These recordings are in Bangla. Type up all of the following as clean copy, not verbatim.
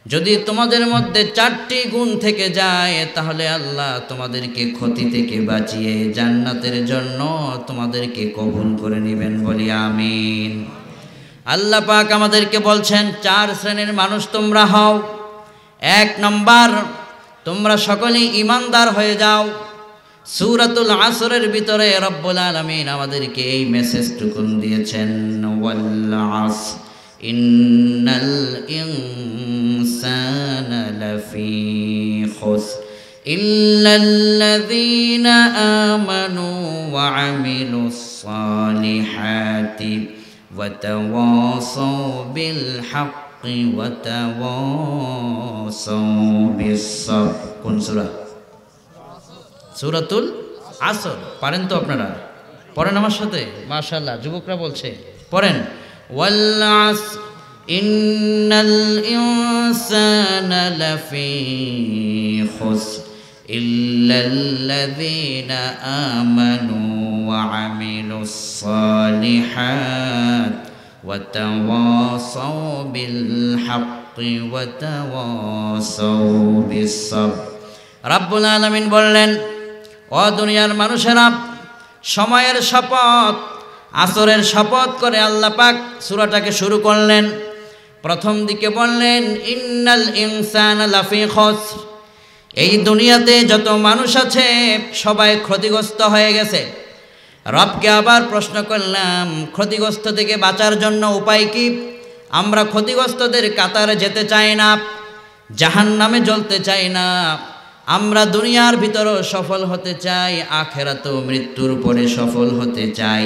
যদি তোমাদের মধ্যে 4টি গুণ থেকে যায় তাহলে আল্লাহ তোমাদেরকে ক্ষতি থেকে বাঁচিয়ে জান্নাতের জন্য তোমাদেরকে কবুল করে নেবেন, বলি আমিন। আল্লাহ পাক আমাদেরকে বলছেন 4 শ্রেণীর মানুষ তোমরা হও। 1 নম্বর, তোমরা সকলেই ঈমানদার হয়ে যাও। সূরাতুল আসরের ভিতরে রব্বুল আলামিন আমাদেরকে এই মেসেজটুকুন দিয়েছেন, ওয়াল আসর ইন্নাল ইনসানা লাফি খুসর ইল্লাল্লাযীনা আমানু ওয়া আমিলুস সালিহাতি ওয়া তাওয়াসাউ বিল হাক্কি ওয়া তাওয়াসাউ বিস সাবর। কোন সূরা? সূরাতুল আসর। পারেন তো আপনারা? পড়েন আমার সাথে, মাশাআল্লাহ। যুবকরা বলছে পড়েন, ওয়াল আসর ইন্নাল ইনসানা লাফি খুসর ইল্লাল্লাযীনা আমানু ওয়া আমিলুস সালিহাত ওয়া তাওয়াসাউ বিল হাক্কি ওয়া তাওয়াসাউ বিস সাবর। রাব্বুল আলামিন বললেন, ও দুনিয়ার মানুষেরা, সময়ের শপথ, আসরের শপথ করে আল্লাহ পাক সূরাটাকে শুরু করলেন। প্রথম দিকে বললেন ইন্নাল ইনসানা লাফি খুসর। এই দুনিয়াতে যত মানুষ আছে সবাই ক্ষতিগ্রস্ত হয়ে গেছে। রবকে আবার প্রশ্ন করলাম, ক্ষতিগ্রস্ত থেকে বাঁচার জন্য উপায় কি? আমরা ক্ষতিগ্রস্তদের কাতারে যেতে চাই না, জাহান্নামে জ্বলতে চাই না। আমরা দুনিয়ার ভিতরও সফল হতে চাই, আখেরাতেও মৃত্যুর পরে সফল হতে চাই।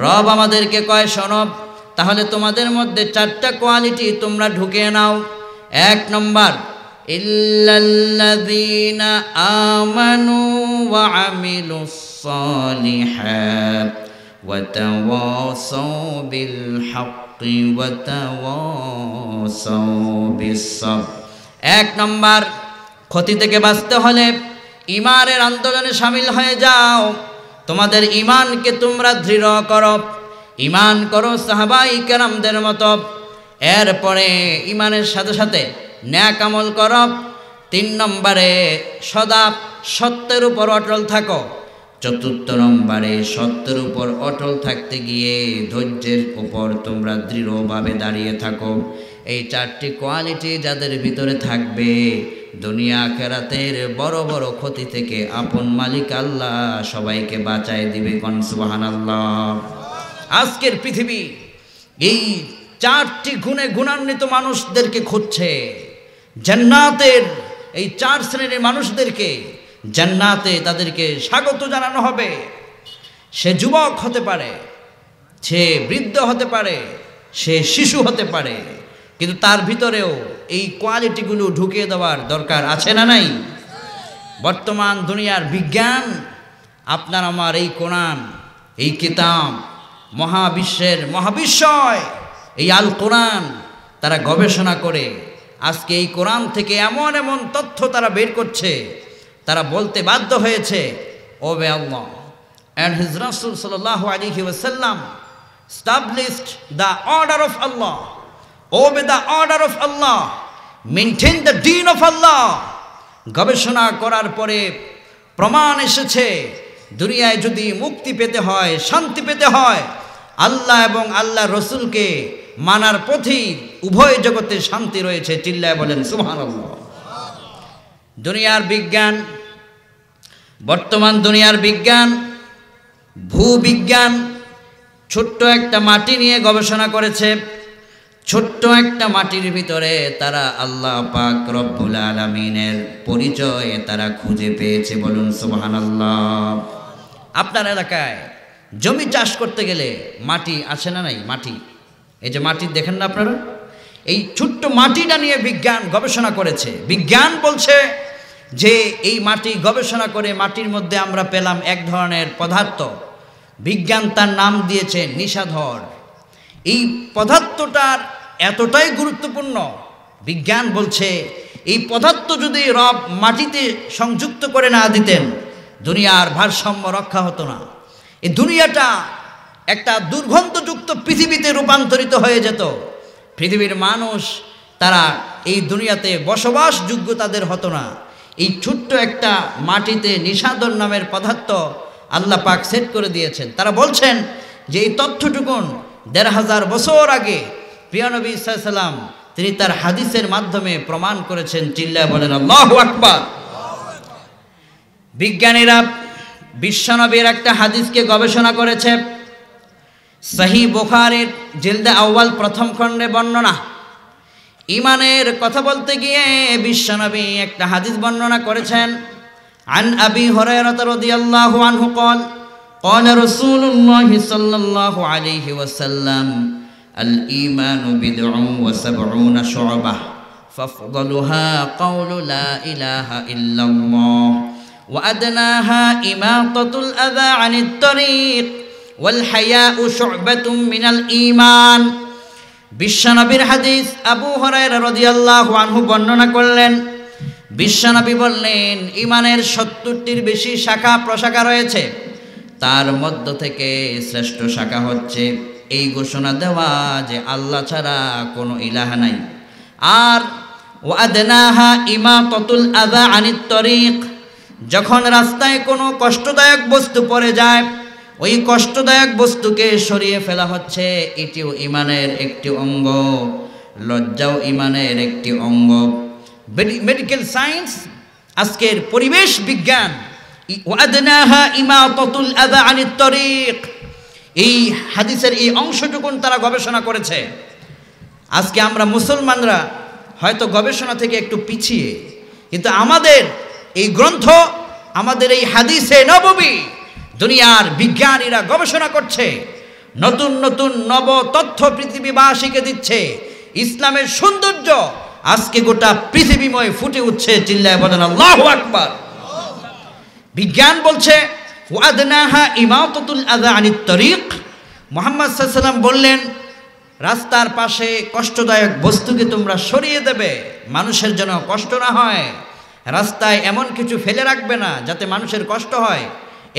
রব আমাদেরকে কয়, শোনো, তাহলে তোমাদের মধ্যে 4টা কোয়ালিটি তোমরা ঢুকিয়ে নাও। 1 নম্বর, ইল্লাল্লাযীনা আমানু ওয়া আমিলুস সালিহাত ওয়া তাওয়াসাউ বিল হাক্কি ওয়া তাওয়াসাউ বিস সাবর। 1 নম্বর, ক্ষতি থেকে বাঁচতে হলে ঈমানের আন্দোলনে শামিল হয়ে যাও। তোমাদের ঈমানকে তোমরা দৃঢ় করো, ঈমান করো সাহাবায়ে কেরামদের মতো। এরপরে ঈমানের সাথে সাথে নেক আমল করো। 3 নম্বরে, সদা সত্যের উপর অটল থাকো। 4 নম্বরে, সত্যের উপর অটল থাকতে গিয়ে ধৈর্যের উপর তোমরা দৃঢ়ভাবে দাঁড়িয়ে থাকো। এই 4টি কোয়ালিটি যাদের ভিতরে থাকবে, দুনিয়া আখিরাতের বড় বড় ক্ষতি থেকে আপন মালিক আল্লাহ সবাইকে বাঁচায় দিবে। কোন সুবহানাল্লাহ। আজকের পৃথিবী এই 4টি গুণে গুণান্বিত মানুষদেরকে খুঁজছে। জান্নাতের এই 4 শ্রেণীর মানুষদেরকে জান্নাতে তাদেরকে স্বাগত জানানো হবে। সে যুবক হতে পারে, সে বৃদ্ধ হতে পারে, সে শিশু হতে পারে, কিন্তু তার ভিতরেও এই কোয়ালিটিগুলো ঢুকিয়ে দেওয়ার দরকার আছে না নাই? বর্তমান দুনিয়ার বিজ্ঞান, আপনার আমার এই কোরআন, এই কিতাব, মহাবিশ্বের মহাবিশ্বয় এই আল কোরআন, তারা গবেষণা করে আজকে এই কোরআন থেকে এমন এমন তথ্য তারা বের করছে, তারা বলতে বাধ্য হয়েছে, ওবে আল্লাহ and his Rasul sallallahu alaihi wasallam established the order of Allah. Obey the order of Allah, maintain the deen of Allah. গবেষণা করার পরে প্রমাণ এসেছে, দুনিয়ায় যদি মুক্তি পেতে হয়, শান্তি পেতে হয়, আল্লাহ এবং আল্লাহ রসুলকে মানার পথেই উভয় জগতে শান্তি রয়েছে। চিল্লায় বলেন সুবহানাল্লাহ। দুনিয়ার বিজ্ঞান, বর্তমান দুনিয়ার বিজ্ঞান, ভূবিজ্ঞান ছোট্ট একটা মাটি নিয়ে গবেষণা করেছে। ছোট্ট একটা মাটির ভিতরে তারা আল্লাহ পাক রব্বুল আলামিনের পরিচয় তারা খুঁজে পেয়েছে। বলুন সুবহানাল্লাহ। আপনার এলাকায় জমি চাষ করতে গেলে মাটি আছে না নাই? মাটি, এই যে মাটি দেখেন না আপনারা, এই ছোট্ট মাটিটা নিয়ে বিজ্ঞান গবেষণা করেছে। বিজ্ঞান বলছে যে এই মাটি গবেষণা করে মাটির মধ্যে আমরা পেলাম এক ধরনের পদার্থ, বিজ্ঞান তার নাম দিয়েছে নিশাধর। এই পদার্থটার এতটাই গুরুত্বপূর্ণ, বিজ্ঞান বলছে এই পদার্থ যদি রব মাটিতে সংযুক্ত করে না দিতেন, দুনিয়ার ভারসাম্য রক্ষা হতো না। এই দুনিয়াটা একটা দুর্গন্ধযুক্ত পৃথিবীতে রূপান্তরিত হয়ে যেত। পৃথিবীর মানুষ তারা এই দুনিয়াতে বসবাসযোগ্য তাদের হতো না। এই ছোট্ট একটা মাটিতে নিষাদর নামের পদার্থ আল্লাহ পাক সেট করে দিয়েছেন। তারা বলছেন যে এই তথ্যটুকুন ১৫০০ বছর আগে প্রিয় নবী সাল্লাল্লাহু আলাইহি ওয়াসাল্লাম তিনি তার হাদিসের মাধ্যমে প্রমাণ করেছেন। চিল্লায় বলেন আল্লাহু আকবার। বিজ্ঞানীরা বিশ্বনবীর একটা হাদিসকে গবেষণা করেছে। সহিহ বুখারীর জিলদে আউয়াল প্রথম খণ্ডে বর্ণনা। ঈমানের কথা বলতে গিয়ে বিশ্বনবী একটা হাদিস বর্ণনা করেছেন। আন আবি হুরায়রা রাদিয়াল্লাহু আনহু قال قال رسول الله صلى الله عليه وسلم الإيمان بضع وسبعون شعبة فافضلها قول لا إله إلا الله وأدناها إماطة الأذى عن الطريق والحياء شعبة من الإيمان। বিশ্বনবীর হাদিস আবু হুরায়রা রাদিয়াল্লাহু আনহু বর্ণনা করলেন। বিশ্বনবী বললেন ঈমানের ৭০টির বেশি শাখা প্রশাখা রয়েছে, তার মধ্য থেকে শ্রেষ্ঠ শাখা হচ্ছে এই ঘোষণা দেওয়া যে আল্লাহ ছাড়া কোনো ইলাহ নাই। আর ওয়াদনাহা ইমাতাতুল আযা আনিত তরিক, যখন রাস্তায় কোনো কষ্টদায়ক বস্তু পড়ে যায় ওই কষ্টদায়ক বস্তুকে সরিয়ে ফেলা হচ্ছে, এটিও ঈমানের একটি অঙ্গ। লজ্জাও ঈমানের একটি অঙ্গ। মেডিকেল সায়েন্স, আজকের পরিবেশ বিজ্ঞান, ওয়াদনাহা ইমাতাতুল আযা আনিত তরিক, এই হাদিসের এই অংশটুকুন তারা গবেষণা করেছে। আজকে আমরা মুসলমানরা হয়তো গবেষণা থেকে একটু পিছিয়ে, কিন্তু আমাদের এই গ্রন্থ, আমাদের এই হাদিসে নববী দুনিয়ার বিজ্ঞানীরা গবেষণা করছে, নতুন নতুন নব তথ্য পৃথিবীবাসীকে দিচ্ছে। ইসলামের সৌন্দর্য আজকে গোটা পৃথিবীময় ফুটে উঠছে। চিল্লায় বলেন আল্লাহু আকবার। বিজ্ঞান বলছে ওয়াদনাহা ইমাতাতুল আযা আনিত তরিক। মুহাম্মদ সাল্লাল্লাহু আলাইহি ওয়াসাল্লাম বললেন রাস্তার পাশে কষ্টদায়ক বস্তুকে তোমরা সরিয়ে দেবে, মানুষের যেন কষ্ট না হয়। রাস্তায় এমন কিছু ফেলে রাখবে না যাতে মানুষের কষ্ট হয়,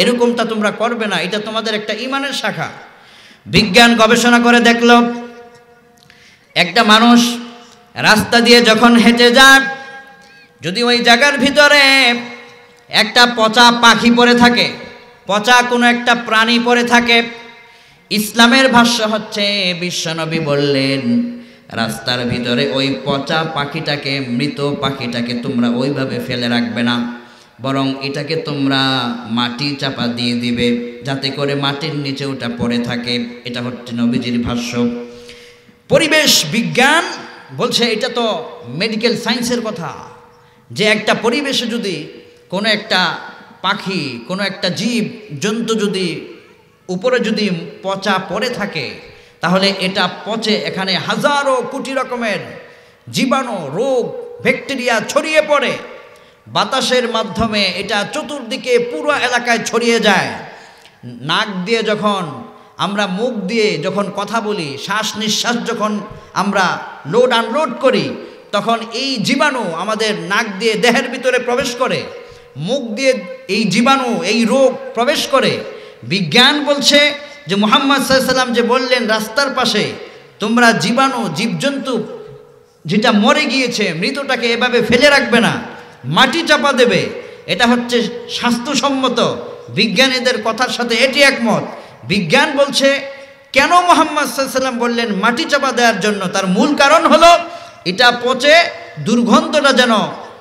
এরকমটা তোমরা করবে না। এটা তোমাদের একটা ঈমানের শাখা। বিজ্ঞান গবেষণা করে দেখল একটা মানুষ রাস্তা দিয়ে যখন হেঁটে যায়, যদি ওই জায়গার ভিতরে একটা পচা পাখি পড়ে থাকে, পচা কোনো একটা প্রাণী পড়ে থাকে, ইসলামের ভাষ্য হচ্ছে বিশ্বনবী বললেন রাস্তার ভিতরে ওই পচা পাখিটাকে, মৃত পাখিটাকে তোমরা ওইভাবে ফেলে রাখবে না, বরং এটাকে তোমরা মাটি চাপা দিয়ে দিবে যাতে করে মাটির নিচে ওটা পড়ে থাকে। এটা হচ্ছে নবীজির ভাষ্য। পরিবেশ বিজ্ঞান বলছে এটা তো মেডিকেল সায়েন্সের কথা, যে একটা পরিবেশে যদি কোনো একটা পাখি, কোনো একটা জীব জন্তু যদি উপরে যদি পচা পড়ে থাকে, তাহলে এটা পচে এখানে হাজারো কোটি রকমের জীবাণু, রোগ, ব্যাকটেরিয়া ছড়িয়ে পড়ে। বাতাসের মাধ্যমে এটা চতুর্দিকে পুরো এলাকায় ছড়িয়ে যায়। নাক দিয়ে যখন আমরা, মুখ দিয়ে যখন কথা বলি, শ্বাস নিঃশ্বাস যখন আমরা লোড আনলোড করি, তখন এই জীবাণু আমাদের নাক দিয়ে দেহের ভিতরে প্রবেশ করে, মুখ দিয়ে এই জীবাণু, এই রোগ প্রবেশ করে। বিজ্ঞান বলছে যে মুহাম্মদ সাল্লাল্লাহু আলাইহি ওয়াসাল্লাম যে বললেন রাস্তার পাশে তোমরা জীবাণু, জীবজন্তু যেটা মরে গিয়েছে মৃতটাকে এভাবে ফেলে রাখবে না, মাটি চাপা দেবে, এটা হচ্ছে স্বাস্থ্যসম্মত। বিজ্ঞানীদের কথার সাথে এটি একমত। বিজ্ঞান বলছে কেন মুহাম্মদ সাল্লাল্লাহু আলাইহি ওয়াসাল্লাম বললেন মাটি চাপা দেওয়ার জন্য, তার মূল কারণ হলো এটা পচে দুর্গন্ধটা যেন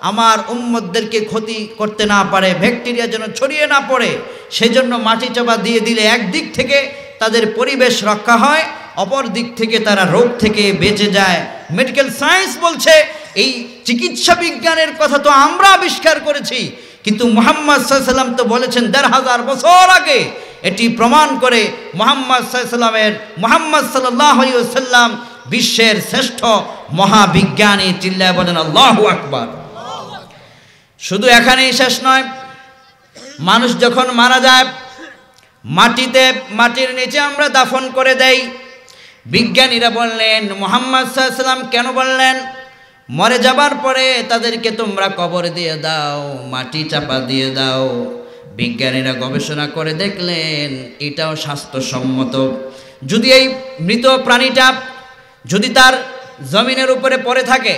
আমার উম্মতদেরকে ক্ষতি করতে না পারে, ব্যাকটেরিয়া যেন ছড়িয়ে না পড়ে, সেজন্য মাটি চাপা দিয়ে দিলে একদিক থেকে তাদের পরিবেশ রক্ষা হয়, অপর দিক থেকে তারা রোগ থেকে বেঁচে যায়। মেডিকেল সায়েন্স বলছে এই চিকিৎসা বিজ্ঞানের কথা তো আমরা আবিষ্কার করেছি, কিন্তু মুহাম্মদ সাল্লাল্লাহু আলাইহি ওয়াসাল্লাম তো বলেছেন ১৫০০ বছর আগে। এটি প্রমাণ করে মুহাম্মদ সাল্লাল্লাহু আলাইহি ওয়াসাল্লাম বিশ্বের শ্রেষ্ঠ মহাবিজ্ঞানী। চিল্লায় বলেন আল্লাহু আকবার। শুধু এখানেই শেষ নয়, মানুষ যখন মারা যায় মাটির নিচে আমরা দাফন করে দেই। বিজ্ঞানীরা বললেন মুহাম্মদ সাল্লাল্লাহু আলাইহি ওয়াসাল্লাম কেন বললেন মরে যাবার পরে তাদেরকে তোমরা কবর দিয়ে দাও, মাটি চাপা দিয়ে দাও? বিজ্ঞানীরা গবেষণা করে দেখলেন এটাও স্বাস্থ্যসম্মত। যদি এই মৃত প্রাণীটা যদি তার জমিনের উপরে পড়ে থাকে,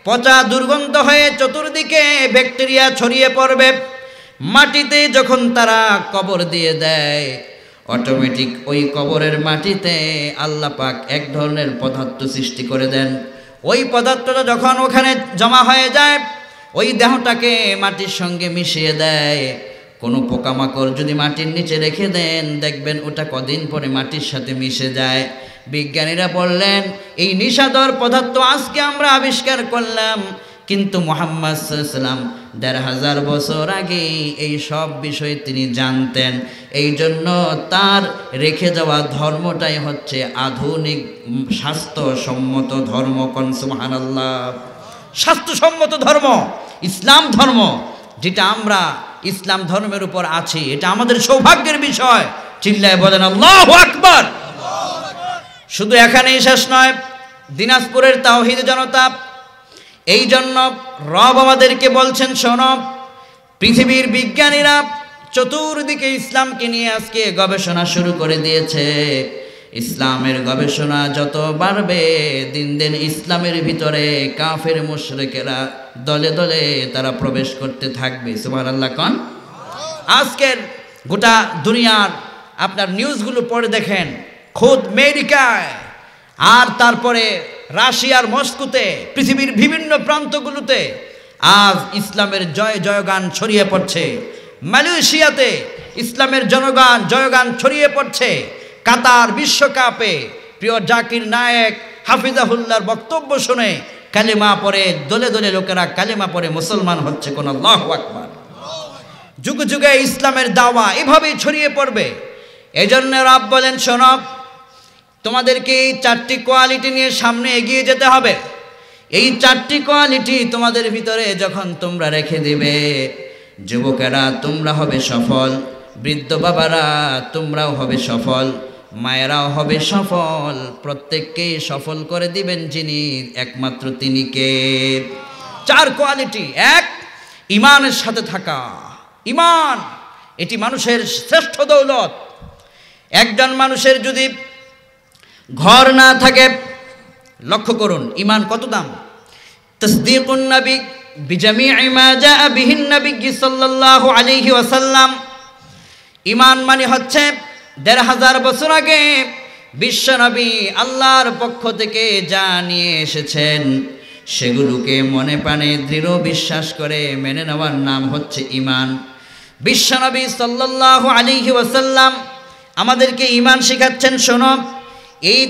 পচা দুর্গন্ধ হয়ে চতুর্দিকে ব্যাকটেরিয়া ছড়িয়ে পড়বে। মাটিতে যখন তারা কবর দিয়ে দেয়, অটোমেটিক ওই কবরের মাটিতে আল্লাহ পাক এক ধরনের পদার্থ সৃষ্টি করে দেন। ওই পদার্থটা যখন ওখানে জমা হয়ে যায়, ওই দেহটাকে মাটির সঙ্গে মিশিয়ে দেয়। কোনো পোকামাকড় যদি মাটির নিচে রেখে দেন, দেখবেন ওটা কদিন পরে মাটির সাথে মিশে যায়। বিজ্ঞানীরা বললেন, এই নিশাদর পদার্থ আজকে আমরা আবিষ্কার করলাম, কিন্তু মুহাম্মদ সাল্লাল্লাহু আলাইহি ওয়াসাল্লাম ১৫০০ বছর আগে এই সব বিষয় তিনি জানতেন। এই জন্য তার রেখে যাওয়া ধর্মটাই হচ্ছে আধুনিক স্বাস্থ্যসম্মত ধর্ম। কোন সুবহানাল্লাহ! স্বাস্থ্যসম্মত ধর্ম ইসলাম ধর্ম, যেটা আমরা ইসলাম ধর্মের উপর আছি, এটা আমাদের সৌভাগ্যের বিষয়। চিল্লায় বলেন আল্লাহু আকবার। শুধু এখানেই শেষ নয়, দিনাজপুরের তাওহীদ জনতা, এই জন্য রব আমাদেরকে বলছেন, শোনো, পৃথিবীর বিজ্ঞানীরা চতুর্দিকে ইসলামকে নিয়ে আজকে গবেষণা শুরু করে দিয়েছে। ইসলামের গবেষণা যত বাড়বে, দিন দিন ইসলামের ভিতরে কাফের মুশরিকেরা দলে দলে তারা প্রবেশ করতে থাকবে। সুবহানাল্লাহ কোন। আজকের গোটা দুনিয়ার আপনার নিউজগুলো পড়ে দেখেন, খোদ আমেরিকায় আর তারপরে রাশিয়ার মস্কোতে, পৃথিবীর বিভিন্ন প্রান্তগুলোতে আজ ইসলামের জয় জয়গান ছড়িয়ে পড়ছে। মালয়েশিয়াতে ইসলামের জয়গান ছড়িয়ে পড়ছে। কাতার বিশ্বকাপে প্রিয় জাকির নায়েক হাফিজাহুল্লাহর বক্তব্য শুনে কালেমা পড়ে দলে দলে লোকেরা কালেমা পড়ে মুসলমান হচ্ছে। কোন আল্লাহু আকবার। যুগে যুগে ইসলামের দাওয়া এভাবেই ছড়িয়ে পড়বে। এজন্য রব বলেন, শোনো, তোমাদেরকে এই 4টি কোয়ালিটি নিয়ে সামনে এগিয়ে যেতে হবে। এই 4টি কোয়ালিটি তোমাদের ভিতরে যখন তোমরা রেখে দিবে, যুবকেরা তোমরা হবে সফল, বৃদ্ধ বাবারা তোমরাও হবে সফল, মায়েরাও হবে সফল। প্রত্যেককে সফল করে দিবেন যিনি, একমাত্র তিনি কে? 4 কোয়ালিটি। 1, ঈমানের সাথে থাকা। ঈমান এটি মানুষের শ্রেষ্ঠ দৌলত। একজন মানুষের যদি ঘর না থাকে, লক্ষ্য করুন ঈমান কত দাম। তাসদীকুন নবী বিজামিই মা জাআ বিহিন নবী সাল্লাল্লাহু আলাইহি ওয়াসাল্লাম। ঈমান মানে হচ্ছে ১৫০০ বছর আগে বিশ্বনবী আল্লাহর পক্ষ থেকে যা নিয়ে এসেছেন, সেগুলোকে মনে প্রাণে দৃঢ় বিশ্বাস করে মেনে নেওয়ার নাম হচ্ছে ঈমান। বিশ্বনবী সাল্লাল্লাহু আলাইহি ওয়াসাল্লাম আমাদেরকে ঈমান শেখাচ্ছেন, শোনো, এই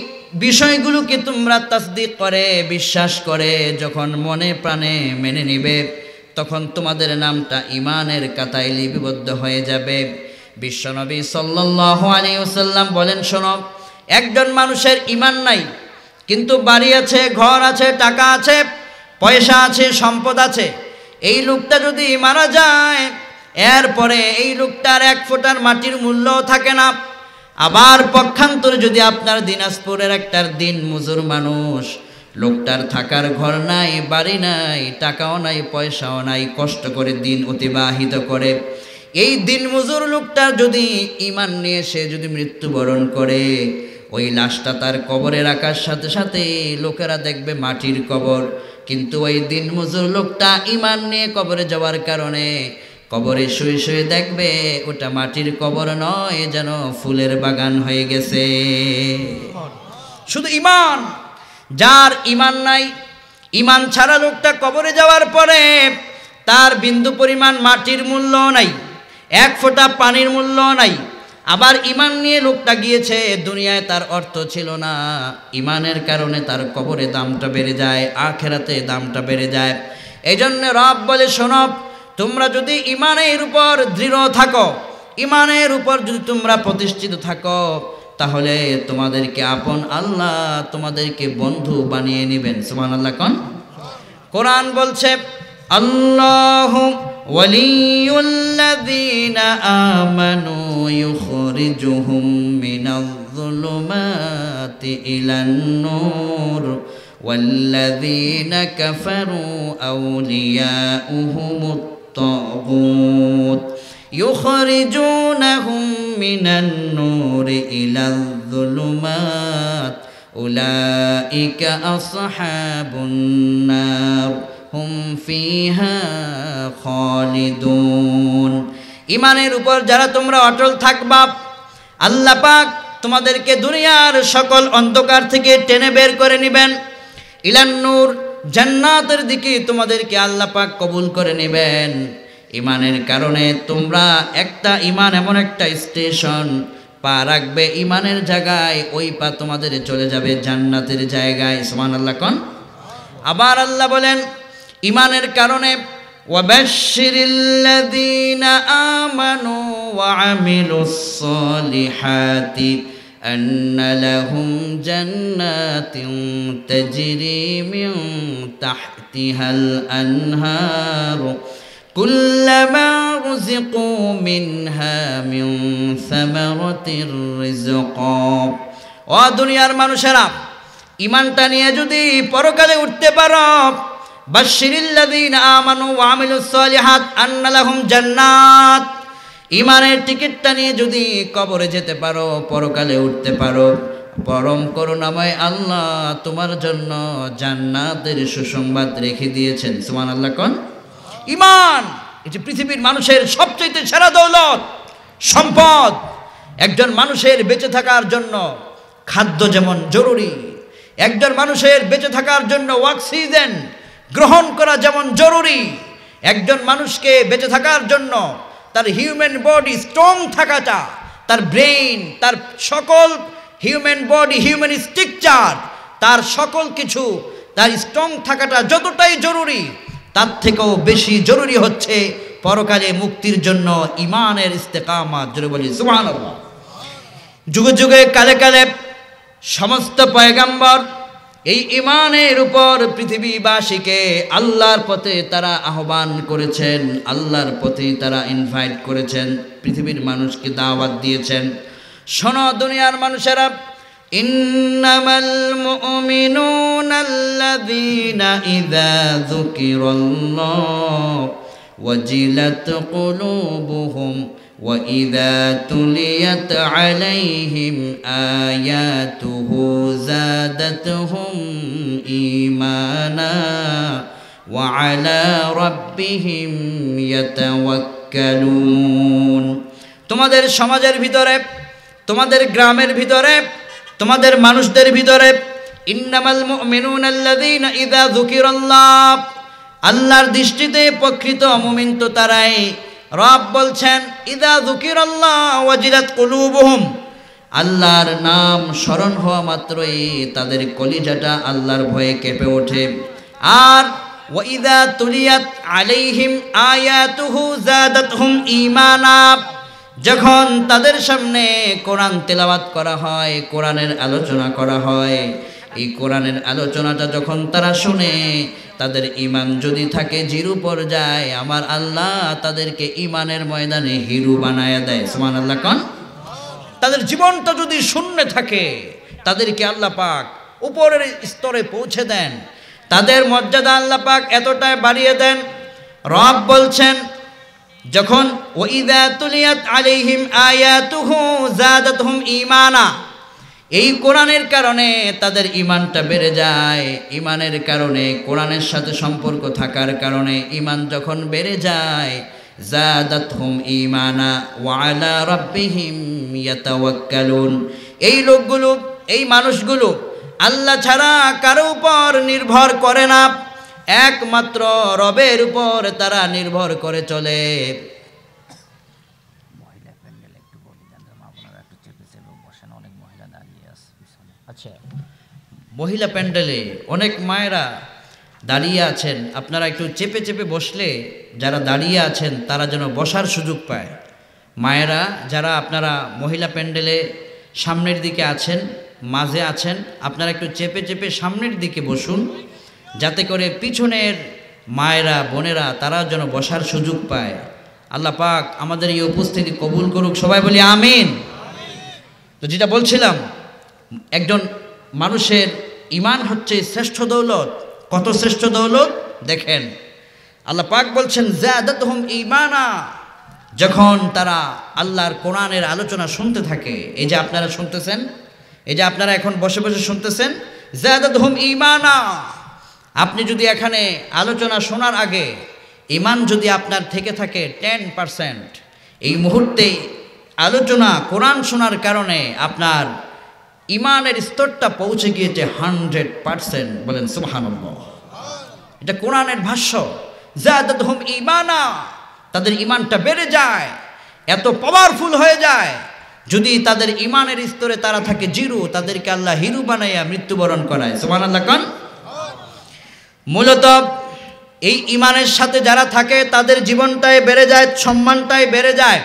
বিষয়গুলোকে তোমরা তাসদীক করে বিশ্বাস করে যখন মনে প্রাণে মেনে নিবে, তখন তোমাদের নামটা ঈমানের খাতায় লিপিবদ্ধ হয়ে যাবে। বিশ্বনবী সাল্লাল্লাহু আলাইহি ওয়াসাল্লাম বলেন, শোনো, একজন মানুষের ঈমান নাই, কিন্তু বাড়ি আছে, ঘর আছে, টাকা আছে, পয়সা আছে, সম্পদ আছে, এই লোকটা যদি মারা যায়, এরপরে এই লোকটার 1 ফোঁটার মাটির মূল্যও থাকে না। আবার পক্ষান্তরে যদি আপনার দিনাজপুরের একটা দিন মজুর মানুষ, লোকটার থাকার ঘর নাই, বাড়ি নাই, টাকাও নাই, পয়সাও নাই, কষ্ট করে দিন অতিবাহিত করে, এই দিন মজুর লোকটা যদি ঈমান নিয়ে সে যদি মৃত্যুবরণ করে, ওই লাশটা তার কবরে রাখার সাথে সাথে লোকেরা দেখবে মাটির কবর, কিন্তু ওই দিন মজুর লোকটা ঈমান নিয়ে কবরে যাওয়ার কারণে কবরে শুয়ে শুয়ে দেখবে ওটা মাটির কবর নয়, যেন ফুলের বাগান হয়ে গেছে। শুধু ঈমান। যার ঈমান নাই, ঈমান ছাড়া লোকটা কবরে যাওয়ার পরে তার বিন্দু পরিমাণ মাটির মূল্য নাই, 1 ফোঁটা পানির মূল্য নাই। আবার ঈমান নিয়ে লোকটা গিয়েছে দুনিয়ায়, তার অর্থ ছিল না, ঈমানের কারণে তার কবরে দামটা বেড়ে যায়, আখিরাতে দামটা বেড়ে যায়। এই জন্য রব বলে, শোনো, তোমরা যদি ঈমানের উপর দৃঢ় থাকো, ঈমানের উপর যদি তোমরা প্রতিষ্ঠিত থাকো, তাহলে তোমাদেরকে আপন আল্লাহ তোমাদেরকে বন্ধু বানিয়ে নেবেন। সুবহানাল্লাহ কোন। কোরআন বলছে, আল্লাহু ওয়ালিয়ুল্লাযীনা আমানু ইউখরিজুহুম মিনায-যুলুমাতি ইলান-নূর ওয়াল্লাযীনা কাফারু আউলিয়াউহুমুত তাগুত ইউখরিজুনাহুম মিনান-নূরি ইলায-যুলুমাত উলাইকা আসহাবুন নার হুম ফিহা খালিদুন। ঈমানের উপর যারা তোমরা অটল থাকবা, আল্লাহ পাক তোমাদেরকে দুনিয়ার সকল অন্ধকার থেকে টেনে বের করে নেবেন, ইলান নূর জান্নাতের দিকে তোমাদেরকে আল্লাহ পাক কবুল করে নেবেন। ঈমানের কারণে তোমরা একটা ঈমান এমন একটা স্টেশন পা রাখবে ঈমানের জায়গায়, ওই পা তোমাদের চলে যাবে জান্নাতের জায়গায়। সুবহানাল্লাহ কোন। আবার আল্লাহ বলেন ঈমানের কারণে ওয়াবাশশিরিল্লাযীনা আমানু ওয়া আমিলুস সালিহাতি আন্না লাহুম জান্নাতিন তাজরি মিন তাহতিহাল আনহার কুল্লামা রুযিকু মিনহা মিন সামারাতির রিজকা। ও দুনিয়ার মানুষেরা, ঈমানটা নিয়ে যদি পরকালে উঠতে পারো, বাশশিরিল্লাযীনা আমানু ওয়া আমিলুস সালিহাত আন্না লাহুম জান্নাত, ঈমানের টিকিটটা নিয়ে যদি কবরে যেতে পারো, পরকালে উঠতে পারো, পরম করুণাময় আল্লাহ তোমার জন্য জান্নাতের সুসংবাদ রেখে দিয়েছেন। সুবহানাল্লাহ কোন। ঈমান এই যে পৃথিবীর মানুষের সবচেয়ে সেরা দৌলত সম্পদ। একজন মানুষের বেঁচে থাকার জন্য খাদ্য যেমন জরুরি, একজন মানুষের বেঁচে থাকার জন্য অক্সিজেন গ্রহণ করা যেমন জরুরি, একজন মানুষকে বেঁচে থাকার জন্য তার হিউম্যান বডি স্ট্রং থাকাটা, তার ব্রেইন, তার সকল হিউম্যান বডি, হিউম্যান স্ট্রাকচার, তার সকল কিছু, তার স্ট্রং থাকাটা যতটাই জরুরি, তার থেকেও বেশি জরুরি হচ্ছে পরকালে মুক্তির জন্য ঈমানের ইস্তেকামাত। জোরে বলি সুবহানাল্লাহ। যুগে যুগে কালে কালে সমস্ত পয়গাম্বর এই ঈমানের উপর পৃথিবীবাসীকে আল্লাহর পথে তারা আহ্বান করেছেন, আল্লাহর পথে তারা ইনভাইট করেছেন, পৃথিবীর মানুষকে দাওয়াত দিয়েছেন। শোনো দুনিয়ার মানুষেরা, ইন্নামাল মুমিনুনা আল্লাযীনা ইযা যুকিরাল্লাহু ওয়াজিলাত কুলুবুহুম وَإِذَا تُلِيَتْ عَلَيْهِمْ آيَاتُهُ زَادَتْهُمْ إِيمَانًا وَعَلَى رَبِّهِمْ يَتَوَكَّلُونَ। তোমাদের সমাজের ভিতরে, তোমাদের গ্রামের ভিতরে, তোমাদের মানুষদের ভিতরে ইন্নামাল মুমিনুনা আল্লাযীনা ইযা যুকিরাল্লাহ, আল্লাহর দৃষ্টিতে প্রকৃত মুমিন তো তারাই। রব বলছেন ইদা যুকিরাল্লাহ ওয়াজিলাত কুলুবুহুম, আল্লাহর নাম স্মরণ হওয়া মাত্রই তাদের কলিজাটা আল্লাহর ভয়ে কেঁপে ওঠে। আর ওয়াইদা তুলিয়াত আলাইহিম আয়াতুহু যাদাতহুম ঈমানা, যখন তাদের সামনে কোরআন তেলাওয়াত করা হয়, কোরআনের আলোচনা করা হয়, এই কোরআনের আলোচনাটা যখন তারা শুনে, তাদের ঈমান যদি থাকে জিরু পর্যায়ে, আমার আল্লাহ তাদেরকে ঈমানের ময়দানে হিরো বানায়া দেয়। সুবহানাল্লাহ কোন। তাদের জীবনটা যদি শূন্য থাকে, তাদেরকে আল্লাহ পাক উপরের স্তরে পৌঁছে দেন, তাদের মর্যাদা আল্লাহ পাক এতটাই বাড়িয়ে দেন। রব বলছেন যখন ওয়াইদা তুলিয়াত আলাইহিম আয়াতুহু যাদাতহুম ঈমানা, এই কোরআনের কারণে তাদের ঈমানটা বেড়ে যায়। ঈমানের কারণে, কোরআনের সাথে সম্পর্ক থাকার কারণে ঈমান যখন বেড়ে যায়, যাদাতহুম ঈমানা ওয়া আলা রাব্বিহিম ইয়াতাওয়াক্কালুন, এই লোকগুলো, এই মানুষগুলো আল্লাহ ছাড়া কারো উপর নির্ভর করে না, একমাত্র রবের উপর তারা নির্ভর করে চলে। আচ্ছা, মহিলা প্যান্ডেলে অনেক মায়েরা দাঁড়িয়ে আছেন, আপনারা একটু চেপে চেপে বসলে যারা দাঁড়িয়ে আছেন তারা যেন বসার সুযোগ পায়। মায়েরা যারা আপনারা মহিলা প্যান্ডেলে সামনের দিকে আছেন, মাঝে আছেন, আপনারা একটু চেপে চেপে সামনের দিকে বসুন, যাতে করে পিছনের মায়েরা, বোনেরা তারা যেন বসার সুযোগ পায়। আল্লাহ পাক আমাদের এই উপস্থিতি কবুল করুক, সবাই বলি আমিন। তো যেটা বলছিলাম, একজন মানুষের ঈমান হচ্ছে শ্রেষ্ঠ দৌলত। কত শ্রেষ্ঠ দৌলত দেখেন, আল্লাহ পাক বলছেন যাদাতহুম ঈমানা, যখন তারা আল্লাহর কোরআনের আলোচনা শুনতে থাকে, এই যে আপনারা শুনতেছেন, এই যে আপনারা এখন বসে বসে শুনতেছেন, যাদাতহুম ঈমানা। আপনি যদি এখানে আলোচনা শোনার আগে ঈমান যদি আপনার থেকে থাকে 10%, এই মুহূর্তে আলোচনা কোরআন শোনার কারণে আপনার ঈমানের স্তরটা পৌঁছে গিয়েছে 100%। বলেন সুবহানাল্লাহ। এটা কোরআনের ভাষ্য। যাদাতহুম ঈমানা, তাদের ঈমানটা বেড়ে যায়, এত পাওয়ারফুল হয়ে যায়। যদি তাদের ঈমানের স্তরে তারা থাকে জিরো, তাদেরকে আল্লাহ হিরু বানাইয়া মৃত্যুবরণ করায়। সুবহানাল্লাহ কোন। মূলত এই ঈমানের সাথে যারা থাকে তাদের জীবনটাই বেড়ে যায়, সম্মানটাই বেড়ে যায়।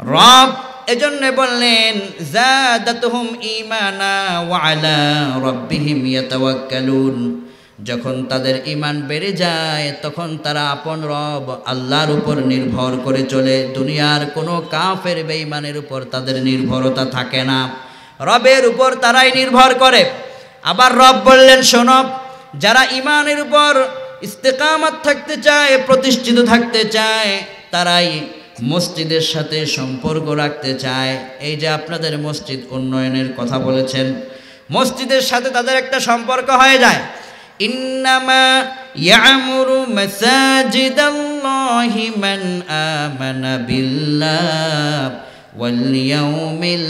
রব এজন্য বললেন যাদাতহুম ঈমানা ওয়া আলা রাব্বিহিম ইয়াতাওয়াক্কালুন। যখন তাদের ঈমান বেড়ে যায় তখন তারা আপন রব আল্লাহর উপর নির্ভর করে চলে। দুনিয়ার কোনো কাফের বেঈমানের উপর তাদের নির্ভরতা থাকে না, রবের উপর তারাই নির্ভর করে। আবার রব বললেন, শোনো, যারা ঈমানের উপর ইস্তেকামত থাকতে চায়, প্রতিষ্ঠিত থাকতে চায়, তারাই মসজিদের সাথে সম্পর্ক রাখতে চায়। এই যে আপনাদের মসজিদ উন্নয়নের কথা বলেছেন, মসজিদের সাথে তাদের একটা সম্পর্ক হয়ে যায়। ইন্নামা ইয়ামুরু মাসাজিদাল্লাহি মান আমানা বিল্লাহ ওয়াল ইয়াউমিল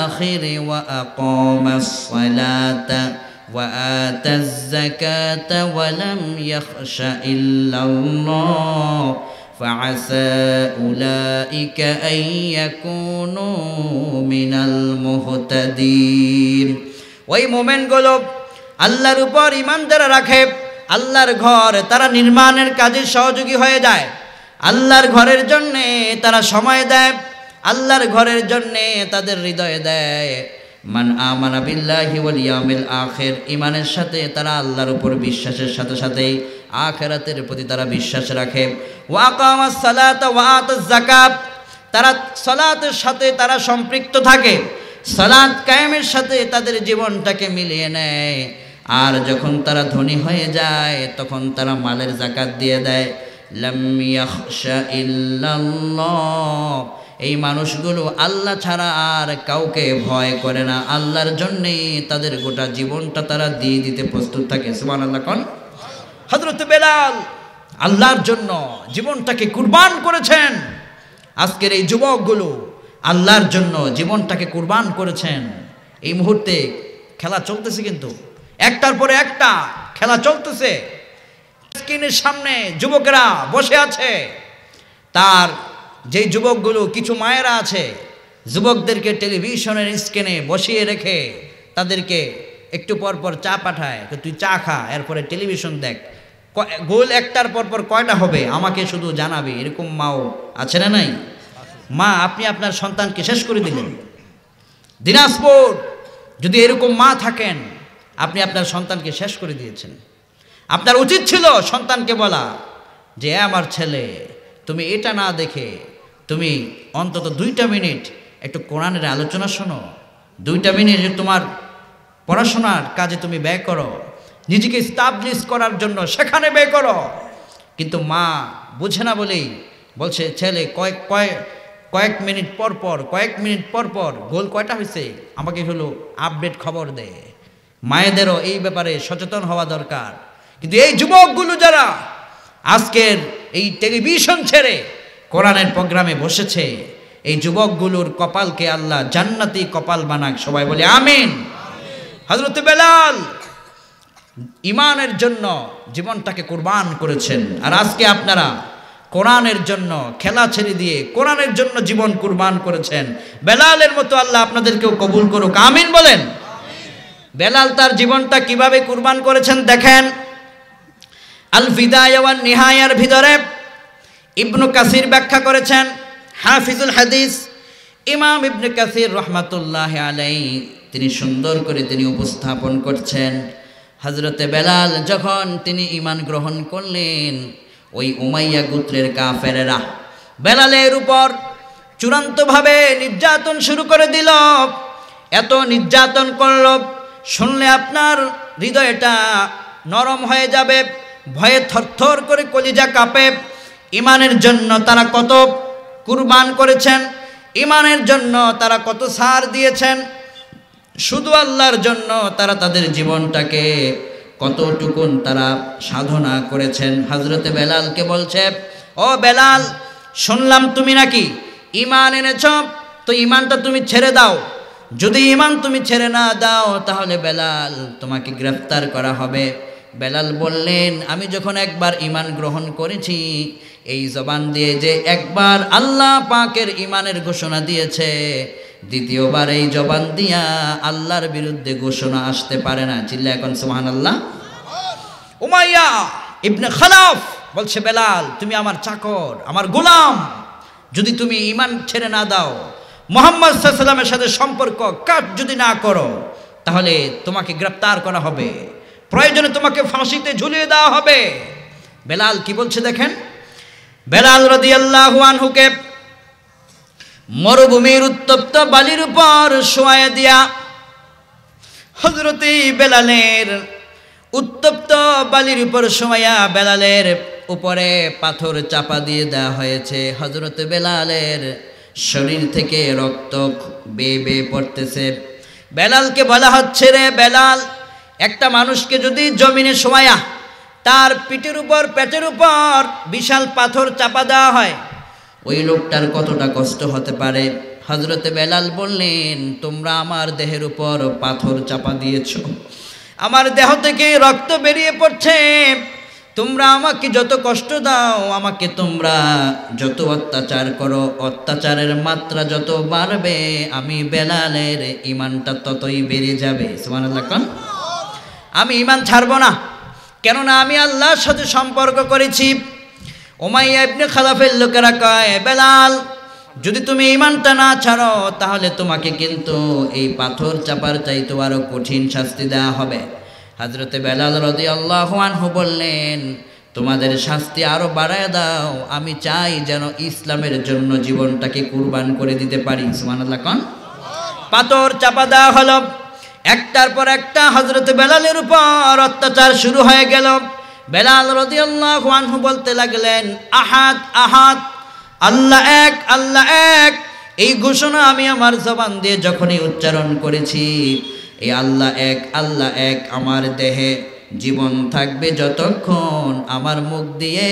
আখির ওয়া আকামাস সালাতা ওয়া আতাজ যাকাতা ওয়া লাম ইয়াখশা ইল্লাল্লাহ ফাআসা উলাইকা আন ইয়াকুনু মিনাল মুহতাদিন। ওই মুমিনগুলো আল্লাহর উপর ঈমান যারা রাখে, আল্লাহর ঘর তারা নির্মাণের কাজে সহযোগী হয়ে যায়, আল্লাহর ঘরের জন্যে তারা সময় দেয়, আল্লাহর ঘরের জন্যে তাদের হৃদয় দেয়। মান আমানা বিল্লাহি ওয়াল ইয়াউমিল আখির, ঈমানের সাথে তারা আল্লাহর উপর বিশ্বাসের সাথে সাথেই আখিরাতের প্রতি তারা বিশ্বাস রাখে। ওয়া আকামাস সালাতা ওয়া আতাজ যাকাত, তারা সালাতের সাথে তারা সম্পৃক্ত থাকে, সালাত কায়েমের সাথে তাদের জীবনটাকে মিলিয়ে নেয়। আর যখন তারা ধনী হয়ে যায় তখন তারা মালের যাকাত দিয়ে দেয়। লাম ইয়াখশা ইল্লাল্লাহ, এই মানুষগুলো আল্লাহ ছাড়া আর কাউকে ভয় করে না, আল্লাহর জন্যেই তাদের গোটা জীবনটা তারা দিয়ে দিতে প্রস্তুত থাকে। সুবহানাল্লাহ কোন। হযরত বেলাল আল্লাহর জন্য জীবনটাকে কুরবান করেছেন। আজকের এই যুবকগুলো আল্লাহর জন্য জীবনটাকে কুরবান করেছেন। এই মুহূর্তে খেলা চলতেছে, কিন্তু একটার পরে একটা খেলা চলতেছে। স্ক্রিনের সামনে যুবকেরা বসে আছে, তার যেই যুবকগুলো, কিছু মায়েরা আছে, যুবকদেরকে টেলিভিশনের স্ক্রিনে বসিয়ে রেখে তাদেরকে একটু পর পর চা পাঠায়, তুই চা খা, এরপরে টেলিভিশন দেখ। গোল একটার পর পর কয়টা হবে আমাকে শুধু জানাবি, এরকম মাও আছে না নাই? মা, আপনি আপনার সন্তানকে শেষ করে দিলেন। দিনাজপুর যদি এরকম মা থাকেন, আপনি আপনার সন্তানকে শেষ করে দিয়েছেন। আপনার উচিত ছিল সন্তানকে বলা যে আমার ছেলে, তুমি এটা না দেখে তুমি অন্তত 2টা মিনিট একটু কোরআনের আলোচনা শোনো, 2টা মিনিট তোমার পড়াশোনার কাজে তুমি ব্যয় করো, নিজেকে এস্টাবলিশ করার জন্য সেখানে ব্যয় করো। কিন্তু মা বুঝে না বলেই বলছে ছেলে কয়েক মিনিট পর পর গোল কয়টা হয়েছে আমাকে হলো আপডেট খবর দে। মায়েদেরও এই ব্যাপারে সচেতন হওয়া দরকার। কিন্তু এই যুবকগুলো যারা আজকের এই টেলিভিশন ছেড়ে কোরআনের প্রোগ্রামে বসেছে, এই যুবকগুলোর কপালকে আল্লাহ জান্নাতি কপাল বানাক। সবাই বলে আমিন। হযরত বেলাল ঈমানের জন্য জীবনটাকে কুরবান করেছেন, আর আজকে আপনারা কোরআনের জন্য খেলা ছেড়ে দিয়ে কোরআনের জন্য জীবন কুরবান করেছেন। বেলালের মতো আল্লাহ আপনাদেরকেও কবুল করুক, আমিন বলেন। বেলাল তার জীবনটা কিভাবে কুরবান করেছেন দেখেন। আল বিদায়া ওয়ান নিহায়ার ভিতরে ইবনু কাসির ব্যাখ্যা করেছেন, হাফিজুল হাদিস ইমাম ইবনে কাসির রহমাতুল্লাহ আলাইহি তিনি সুন্দর করে তিনি উপস্থাপন করছেন। হযরতে বেলাল যখন তিনি ঈমান গ্রহণ করলেন, ওই উমাইয়া গোত্রের কাফেরেরা বেলালের উপর চূড়ান্তভাবে নির্যাতন শুরু করে দিল। এত নির্যাতন করল, শুনলে আপনার হৃদয়টা নরম হয়ে যাবে, ভয়ে থরথর করে কলিজা কাঁপে। ঈমানের জন্য তারা কত কুরবান করেছেন, ঈমানের জন্য তারা কত ছাড় দিয়েছেন। শুধু আল্লাহর জন্য তারা তাদের জীবনটাকে কতটুকুন তারা সাধনা করেছেন। হযরতে বেলালকে বলছে, ও বেলাল, শুনলাম তুমি নাকি ঈমান এনেছ, তো ঈমানটা তুমি ছেড়ে দাও। যদি ঈমান তুমি ছেড়ে না দাও তাহলে বেলাল তোমাকে গ্রেফতার করা হবে। বেলাল বললেন, আমি যখন একবার ঈমান গ্রহণ করেছি, এই জবান দিয়ে যে একবার আল্লাহ পাকের ঈমানের ঘোষণা দিয়েছে, দ্বিতীয়বার এই জবান দিয়া আল্লাহর বিরুদ্ধে ঘোষণা আসতে পারে না। চিল্লা এখন সুবহানাল্লাহ। উমাইয়া ইবনে খালাফ বলছে, বেলাল তুমি আমার চাকর, আমার গোলাম, যদি তুমি ঈমান ছেড়ে না দাও, মুহাম্মদ সাল্লাল্লাহু আলাইহি ওয়াসাল্লামের সাথে সম্পর্ক কাট যদি না করো, তাহলে তোমাকে গ্রেফতার করা হবে, প্রয়োজনে তোমাকে ফাঁসিতে ঝুলিয়ে দেওয়া হবে। বেলাল কি বলছে দেখেন। বেলাল রাদিয়াল্লাহু আনহুকে মরুভূমির উত্তপ্ত বালির উপর শোয়ায় দিয়া হযরতে বেলালের উত্তপ্ত বালির উপর শোয়া বেলালের উপরে পাথর চাপা দিয়ে দেওয়া হয়েছে। হযরতে বেলালের শরীর থেকে রক্ত বেয়ে বেয়ে পড়তেছে। বেলালকে বলা হচ্ছে, রে বেলাল, একটা মানুষকে যদি জমিনে শোয়া তার পিঠের উপর পেটের উপর বিশাল পাথর চাপা দেওয়া হয়, ওই লোকটার কতটা কষ্ট হতে পারে। হযরতে বেলাল বললেন, তোমরা আমার দেহের উপর পাথর চাপা দিয়েছ, আমার দেহ থেকে রক্ত বেরিয়ে পড়ছে, তোমরা আমাকে যত কষ্ট দাও, আমাকে তোমরা যত অত্যাচার করো, অত্যাচারের মাত্রা যত বাড়বে, আমি বেলালের ঈমানটা ততই বেড়ে যাবে। সুবহানাল্লাহ। আমি ঈমান ছাড়ব না, কেননা আমি আল্লাহর সাথে সম্পর্ক করেছি। উমাইয়া ইবনে খালাফের লোকেরা কয়, বেলাল, যদি তুমি ঈমানটা না ছাড়ো তাহলে তোমাকে কিন্তু এই পাথর চাপার চাইতে আরো কঠিন শাস্তি দেওয়া হবে। হযরতে বেলাল রাদিয়াল্লাহু আনহু বললেন, তোমাদের শাস্তি আরো বাড়ায় দাও, আমি চাই যেন ইসলামের জন্য জীবনটাকে কুরবান করে দিতে পারি। সুবহানাল্লাহ। কোন পাথর চাপা দেওয়া হলো, একটার পর একটা হযরতে বেলালের উপর অত্যাচার শুরু হয়ে গেল। বেলাল রাদিয়াল্লাহু আনহু বলতে লাগলেন, আহাদ আহাদ, আল্লাহ এক, আল্লাহ এক। এই ঘোষণা আমি আমার জবান দিয়ে যখনই উচ্চারণ করেছি, এই আল্লাহ এক, আল্লাহ এক আমার দেহে জীবন থাকবে যতক্ষণ, আমার মুখ দিয়ে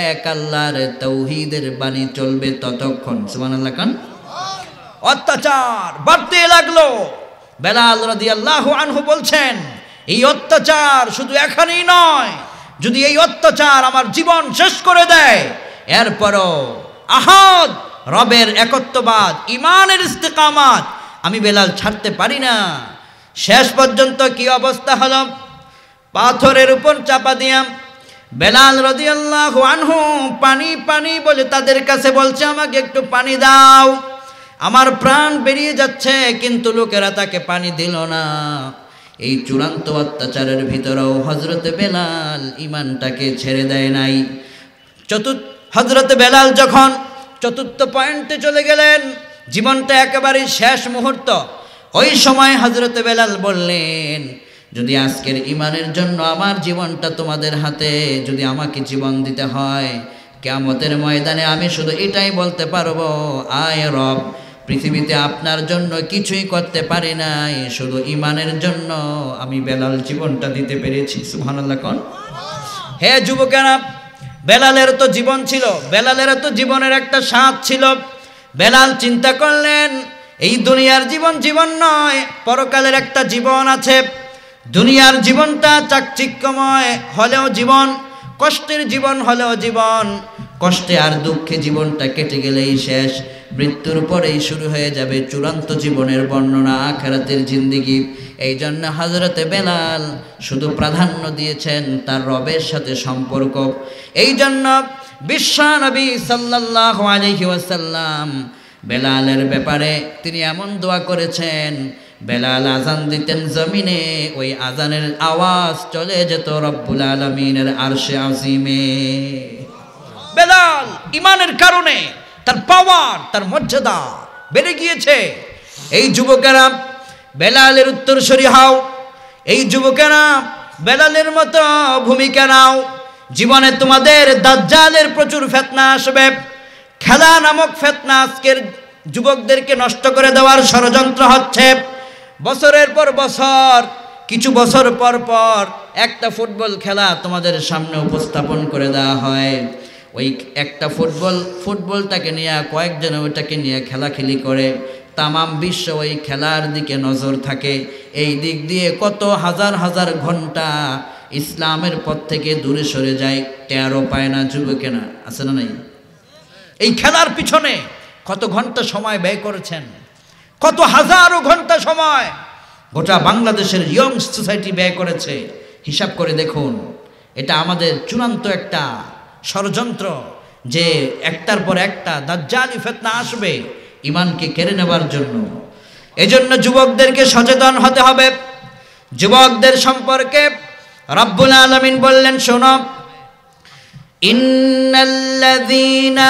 এক আল্লাহর তাওহীদের বাণী চলবে ততক্ষণ। সুবহানাল্লাহ। কান অত্যাচার বাড়তে লাগলো। বেলাল রাদিয়াল্লাহু আনহু বলছেন, এই অত্যাচার শুধু এখানেই নয়, যদি এই অত্যাচার আমার জীবন শেষ করে দেয়, এরপরও আহাদ রবের একত্ববাদ, ঈমানের ইস্তেকামাত আমি বেলাল ছাড়তে পারি না। শেষ পর্যন্ত কি অবস্থা হলো, পাথরের উপর চাপা দিয়াম বেলাল রাদিয়াল্লাহু আনহু পানি পানি বলে তাদের কাছে বলছে, আমাকে একটু পানি দাও, আমার প্রাণ বেরিয়ে যাচ্ছে, কিন্তু লোকেরা তাকে পানি দিল না। এই চূড়ান্ত অত্যাচারের ভিতরেও হযরতে বেলাল ঈমানটাকে ছেড়ে দেয় নাই। হযরতে বেলাল যখন চতুর্থ পয়েন্টে চলে গেলেন, জীবনটা একেবারে শেষ মুহূর্ত, ওই সময় হযরতে বেলাল বললেন, যদি আজকের ঈমানের জন্য আমার জীবনটা তোমাদের হাতে, যদি আমাকে জীবন দিতে হয়, কিয়ামতের ময়দানে আমি শুধু এটাই বলতে পারবো, আয় রব, পৃথিবীতে আপনার জন্য কিছুই করতে পারি নাই, শুধু ঈমানের জন্য আমি বেলাল জীবনটা দিতে পেরেছি। সুবহানাল্লাহ। কোন হে যুবকেরা, বেলালের তো জীবন ছিল, বেলালের তো জীবনের একটা স্বাদ ছিল। বেলাল চিন্তা করলেন, এই দুনিয়ার জীবন জীবন নয়, পরকালের একটা জীবন আছে। দুনিয়ার জীবনটা চাকচিক্যময় হলেও জীবন, কষ্টের জীবন হলেও জীবন, কষ্টে আর দুঃখে জীবনটা কেটে গেলেই শেষ, মৃত্যুর পরেই শুরু হয়ে যাবে চূড়ান্ত জীবনের বর্ণনা, আখিরাতের জিন্দেগি। এই জন্য হযরতে বেলাল শুধু প্রাধান্য দিয়েছেন তার রবের সাথে সম্পর্ক। এই জন্য বিশ্বনবী সাল্লাল্লাহু আলাইহি ওয়াসাল্লাম বেলালের ব্যাপারে তিনি এমন দোয়া করেছেন, বেলাল আজান দিতেন জমিনে, ওই আজানের আওয়াজ চলে যেত রব্বুল আলামিনের আরশে আজিমে। বেলাল ঈমানের কারণে তার পাওয়ার, তার মর্যাদা বেড়ে গিয়েছে। এই যুবকেরা বেলালের উত্তরসূরি হও, এই যুবকেরা বেলালের মতো ভূমিকা নাও। জীবনে তোমাদের দাজ্জালের প্রচুর ফিতনা আসবে, খেলা নামক ফিতনা আজকের যুবকদেরকে নষ্ট করে দেওয়ার ষড়যন্ত্র হচ্ছে। বছরের পর বছর, কিছু বছর পর পর একটা ফুটবল খেলা তোমাদের সামনে উপস্থাপন করে দেওয়া হয়। ওই একটা ফুটবলটাকে নিয়ে কয়েকজন ওইটাকে নিয়ে খেলাখেলি করে, তামাম বিশ্ব ওই খেলার দিকে নজর থাকে। এই দিক দিয়ে কত হাজার হাজার ঘন্টা ইসলামের পথ থেকে দূরে সরে যায়, টেরও পায় না যুবকেরা, আছে না নাই? এই খেলার পিছনে কত ঘন্টা সময় ব্যয় করেছেন, কত হাজারো ঘন্টা সময় গোটা বাংলাদেশের ইয়ং সোসাইটি ব্যয় করেছে। হিসাব করে দেখুন, এটা আমাদের চূড়ান্ত একটা ষড়যন্ত্র যে একটার পর একটা দাজ্জালি ফিতনা আসবে ঈমানকে কেড়ে নেবার জন্য। এজন্য যুবকদেরকে সচেতন হতে হবে। যুবকদের সম্পর্কে রব্বুল আলামিন বললেন, শোনো, ইন্নাল্লাযীনা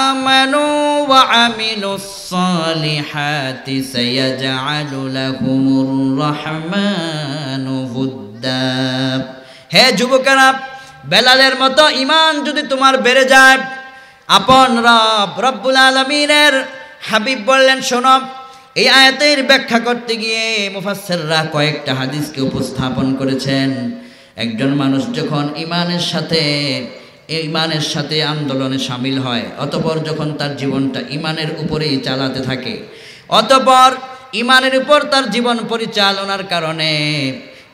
আমানু ওয়া আমিলুস সালিহাতি সায়াজআলু লাহুমুর রাহমানু উদ্দা। হে যুবকেরা, বেলালের মতো ঈমান যদি তোমার বেড়ে যায়, আপন রব্বুল আলামিনের হাবিব বললেন, শোনো, এই আয়াতের ব্যাখ্যা করতে গিয়ে মুফাসসিররা কয়েকটা হাদিসকে উপস্থাপন করেছেন। একজন মানুষ যখন ঈমানের সাথে আন্দোলনে শামিল হয়, অতঃপর যখন তার জীবনটা ঈমানের উপরেই চালাতে থাকে, অতঃপর ঈমানের উপর তার জীবন পরিচালনার কারণে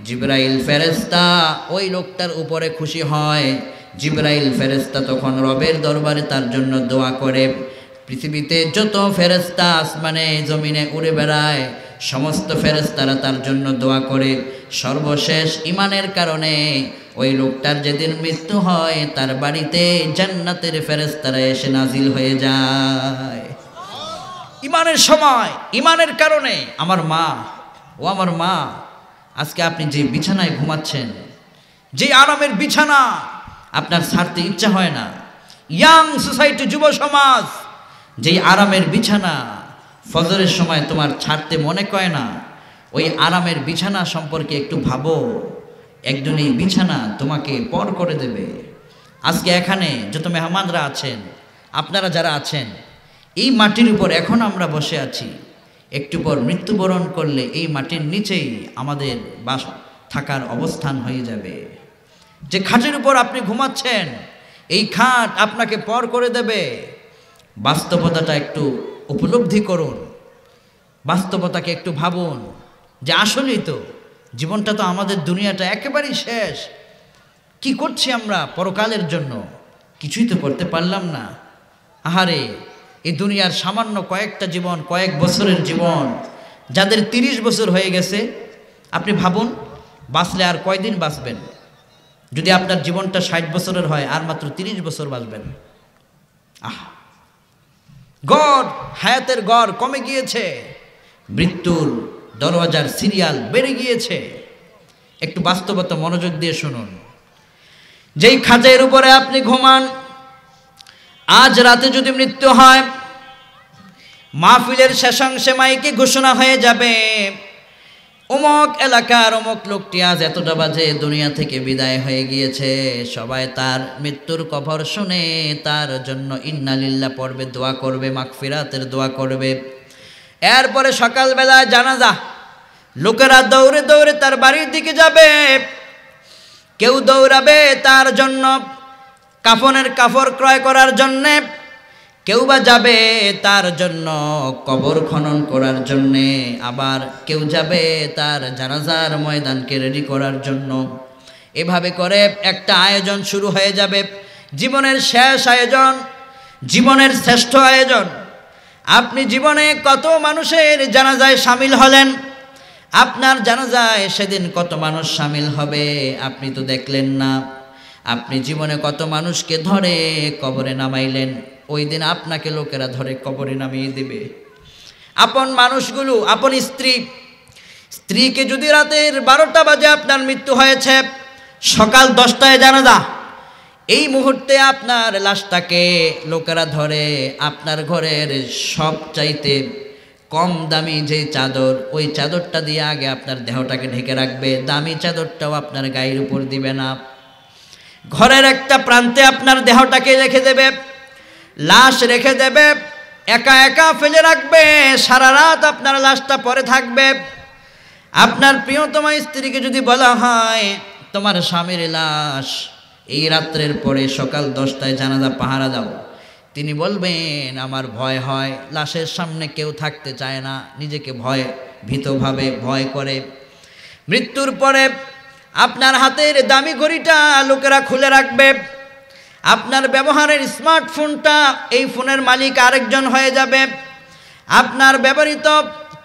জিবরাইল ফেরেশতা ওই লোকটার উপরে খুশি হয়। জিবরাইল ফেরেশতা তখন রবের দরবারে তার জন্য দোয়া করে। পৃথিবীতে যত ফেরেশতা আসমানে জমিনে উড়ে বেড়ায়, সমস্ত ফেরেশতারা তার জন্য দোয়া করে। সর্বশেষ ঈমানের কারণে ওই লোকটার যেদিন মৃত্যু হয়, তার বাড়িতে জান্নাতের ফেরেশতারা এসে নাজিল হয়ে যায়। ঈমানের সময়, ঈমানের কারণে। আমার মা, আজকে আপনি যে বিছানায় ঘুমাচ্ছেন, যে আরামের বিছানা, আপনার ছাড়তে ইচ্ছা হয় না। ইয়াং সোসাইটি, যুব সমাজ, যেই আরামের বিছানা ফজরের সময় তোমার ছাড়তে মনে কয় না, ওই আরামের বিছানা সম্পর্কে একটু ভাবো। একজন এই বিছানা তোমাকে পর করে দেবে। আজকে এখানে যত মেহমানরা আছেন, আপনারা যারা আছেন, এই মাটির উপর এখন আমরা বসে আছি, একটু পর মৃত্যুবরণ করলে এই মাটির নিচেই আমাদের বাস থাকার অবস্থান হয়ে যাবে। যে খাটের উপর আপনি ঘুমাচ্ছেন, এই খাট আপনাকে পর করে দেবে। বাস্তবতাটা একটু উপলব্ধি করুন, বাস্তবতাকে একটু ভাবুন যে আসলেই তো জীবনটা তো আমাদের, দুনিয়াটা একেবারেই শেষ। কি করছি আমরা পরকালের জন্য? কিছুই তো করতে পারলাম না। আহারে, এই দুনিয়ার সামান্য কয়েকটা জীবন, কয়েক বছরের জীবন, যাদের 30 বছর হয়ে গেছে, আপনি ভাবুন বাঁচলে আর কয়দিন বাঁচবেন? যদি আপনার জীবনটা 60 বছরের হয়, আর মাত্র 30 বছর বাঁচবেন। হায়াতের গড় কমে গিয়েছে, মৃত্যুর দরওয়াজার সিরিয়াল বেড়ে গিয়েছে। একটু বাস্তবতা মনোযোগ দিয়ে শুনুন। যেই খাটের উপরে আপনি ঘুমান, আজ রাতে যদি মৃত্যু হয়, মাহফিলের শেষাংশে মাইকে ঘোষণা হয়ে যাবে, অমুক এলাকার অমুক লোকটি আজ এতটা বাজে দুনিয়া থেকে বিদায় হয়ে গিয়েছে। সবাই তার মৃত্যুর খবর শুনে তার জন্য ইন্না লিল্লাহ পড়বে, দোয়া করবে, মাগফিরাতের দোয়া করবে। এরপরে সকালবেলায় জানাজা, লোকেরা দৌড়ে দৌড়ে তার বাড়ির দিকে যাবে। কেউ দৌড়াবে তার জন্য কাফনের কাপড় ক্রয় করার জন্যে, কেউ বা যাবে তার জন্য কবর খনন করার জন্যে, আবার কেউ যাবে তার জানাজার ময়দানকে রেডি করার জন্য। এভাবে করে একটা আয়োজন শুরু হয়ে যাবে, জীবনের শেষ আয়োজন, জীবনের শ্রেষ্ঠ আয়োজন। আপনি জীবনে কত মানুষের জানাজায় শামিল হলেন, আপনার জানাজায় সেদিন কত মানুষ শামিল হবে আপনি তো দেখলেন না। আপনি জীবনে কত মানুষকে ধরে কবরে নামাইলেন, ওই দিন আপনাকে লোকেরা ধরে কবরে নামিয়ে দেবে। আপন মানুষগুলো, আপন স্ত্রীকে যদি রাতের 12টা বাজে আপনার মৃত্যু হয়েছে, সকাল 10টায় জানাজা, এই মুহূর্তে আপনার লাশটাকে লোকেরা ধরে আপনার ঘরের সবচাইতে কম দামি যে চাদর, ওই চাদরটা দিয়ে আগে আপনার দেহটাকে ঢেকে রাখবে, দামি চাদরটাও আপনার গায়ের উপর দিবে না। ঘরের একটা প্রান্তে আপনার দেহটাকে রেখে দেবে, লাশ রেখে দেবে, একা একা ফেলে রাখবে। সারা রাত আপনার লাশটা পরে থাকবে। আপনার প্রিয়তমা স্ত্রীকে যদি বলা হয় তোমার স্বামীর লাশ এই রাত্রের পরে সকাল 10টায় জানাজা পাহারা দাও, তিনি বলবেন আমার ভয় হয়, লাশের সামনে কেউ থাকতে চায় না, নিজেকে ভীতভাবে ভয় করে। মৃত্যুর পরে আপনার হাতের দামি ঘড়িটা লোকেরা খুলে রাখবে, আপনার ব্যবহারের স্মার্টফোনটা এই ফোনের মালিক আরেকজন হয়ে যাবে, আপনার ব্যবহৃত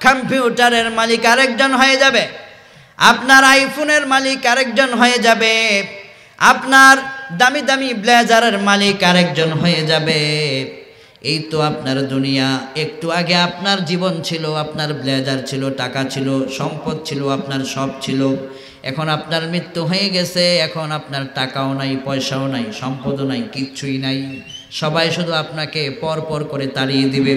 কম্পিউটারের মালিক আরেকজন হয়ে যাবে, আপনার আইফোনের মালিক আরেকজন হয়ে যাবে, আপনার দামি দামি ব্লেজারের মালিক আরেকজন হয়ে যাবে। এই তো আপনার দুনিয়া। একটু আগে আপনার জীবন ছিল, আপনার ব্লেজার ছিল, টাকা ছিল, সম্পদ ছিল, আপনার সব ছিল। এখন আপনার মৃত্যু হয়ে গেছে, এখন আপনার টাকাও নাই, পয়সাও নাই, সম্পদও নাই, কিচ্ছুই নাই। সবাই শুধু আপনাকে পর পর করে তাড়িয়ে দিবে।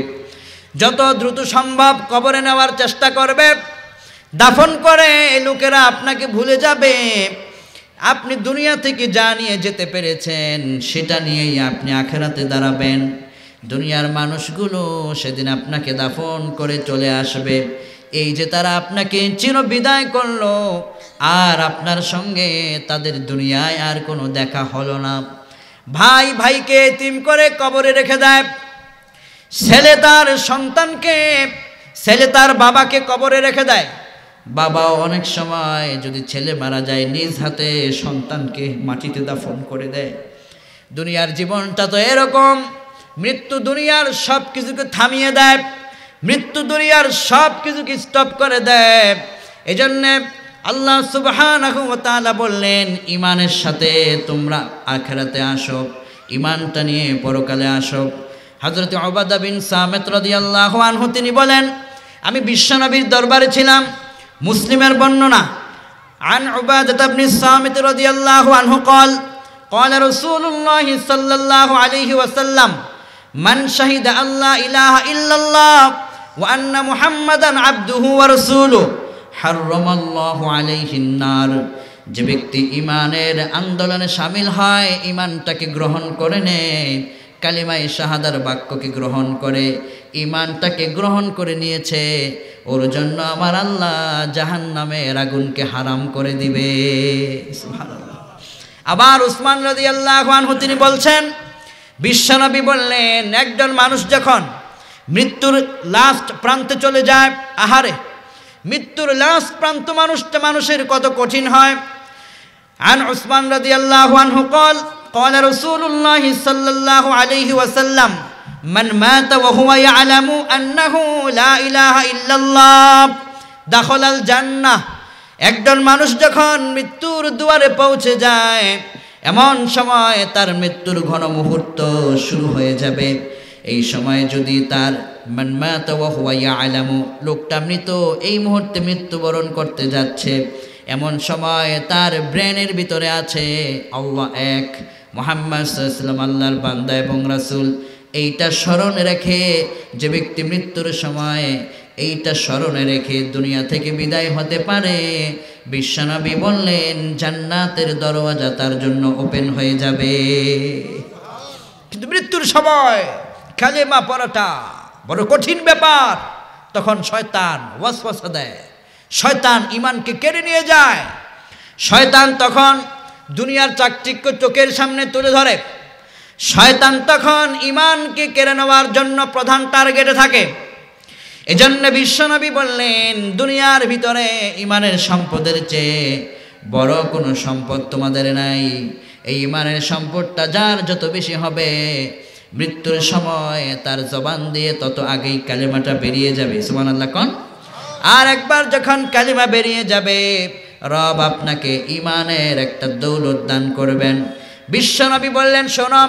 যত দ্রুত সম্ভব কবরে নেওয়ার চেষ্টা করবে, দাফন করে লোকেরা আপনাকে ভুলে যাবে। আপনি দুনিয়া থেকে যা নিয়ে যেতে পেরেছেন সেটা নিয়েই আপনি আখেরাতে দাঁড়াবেন। দুনিয়ার মানুষগুলো সেদিন আপনাকে দাফন করে চলে আসবে। এই যে তারা আপনাকে চিরবিদায় করলো, আর আপনার সঙ্গে তাদের দুনিয়ায় আর কোনো দেখা হলো না। ভাই ভাইকে এতিম করে কবরে রেখে দেয়, ছেলে তার সন্তানকে, ছেলে তার বাবাকে কবরে রেখে দেয়। বাবাও অনেক সময় যদি ছেলে মারা যায় নিজ হাতে সন্তানকে মাটিতে দাফন করে দেয়। দুনিয়ার জীবনটা তো এরকম। মৃত্যু দুনিয়ার সব কিছুকে থামিয়ে দেয়, মৃত্যু দুনিয়ার সব কিছুকে স্টপ করে দেয়। এজন্যে আল্লাহ সুবহানাহু ওয়া তাআলা বললেন, ইমানের সাথে তোমরা আখিরাতে আসো, ইমানটা নিয়ে পরকালে আসো। হযরত উবাদা বিন সামিত রাদিয়াল্লাহু আনহু তিনি বলেন, আমি বিশ্বনবীর দরবারে ছিলাম। মুসলিমের বর্ণনা, আন উবাদা বিন সামিত রাদিয়াল্লাহু আনহু قال قال رسول الله صلى الله عليه وسلم من شهد أن لا إله إلا الله وأن محمدا عبده ورسوله حرم الله عليه النار। যে ব্যক্তি ইমানের আন্দোলনে শামিল হয়, ইমানটাকে গ্রহণ করে নেয়, কালিমায়ে শাহাদার বাক্যকে গ্রহণ করে, ইমানটাকে গ্রহণ করে নিয়েছে, ওর জন্য আমার আল্লাহ জাহান্নামের আগুনকে হারাম করে দিবে। সুবহানাল্লাহ। আবার উসমান রাদিয়াল্লাহু আনহু তিনি বলছেন, বিশ্বনবী বললেন, একজন মানুষ যখন মৃত্যুর লাস্ট প্রান্তে চলে যায়, আহারে মৃত্যুর লাস্ট প্রান্ত মানুষের কত কঠিন হয়। আন উসমান রাদিয়াল্লাহু আনহু قال قال رسول الله صلى الله عليه وسلم من مات وهو يعلم أنه لا إله إلا الله دخل الجنة। একজন মানুষ যখন মৃত্যুর দুয়ারে পৌঁছে যায়, এমন সময় তার মৃত্যুর ঘন মুহূর্ত শুরু হয়ে যাবে। এই সময় যদি তার মান মাতা ওয়া হুয়া ইয়ালামু, লোকটা মৃত, এই মুহূর্তে মৃত্যুবরণ করতে যাচ্ছে, এমন সময় তার ব্রেনের ভিতরে আছে আল্লাহ এক, মুহাম্মদ সাল্লাল্লাহু আলাইহি ওয়াসাল্লাম আল্লাহর বান্দা এবং রাসূল। এইটা স্মরণে রেখে যে ব্যক্তি মৃত্যুর সময় এইটা স্মরণে রেখে দুনিয়া থেকে বিদায় হতে পারে, বিশ্বনবী বললেন জান্নাতের দরওয়াজা তার জন্য ওপেন হয়ে যাবে। কিন্তু মৃত্যুর সময় কালেমা পড়াটা বড় কঠিন ব্যাপার। তখন শয়তান ওয়াসওয়াসা দেয়, শয়তান ঈমানকে কেড়ে নিয়ে যায়। শয়তান তখন দুনিয়ার চাকচিক্য চোখের সামনে তুলে ধরে। শয়তান তখন ঈমানকে কেড়ে নেওয়ার জন্য প্রধান টার্গেটে থাকে। এজন্য বিশ্বনবী বললেন, দুনিয়ার ভিতরে ঈমানের সম্পদের চেয়ে বড় কোনো সম্পদ তোমাদের নাই। এই ঈমানের সম্পদটা যার যত বেশি হবে, মৃত্যুর সময় তার জবান দিয়ে তত আগেই কালিমাটা বেরিয়ে যাবে। সুবহানাল্লাহ কোন। আর একবার যখন কালিমা বেরিয়ে যাবে, রব আপনাকে ঈমানের একটা দৌলত দান করবেন। বিশ্বনবী বললেন, শোনো,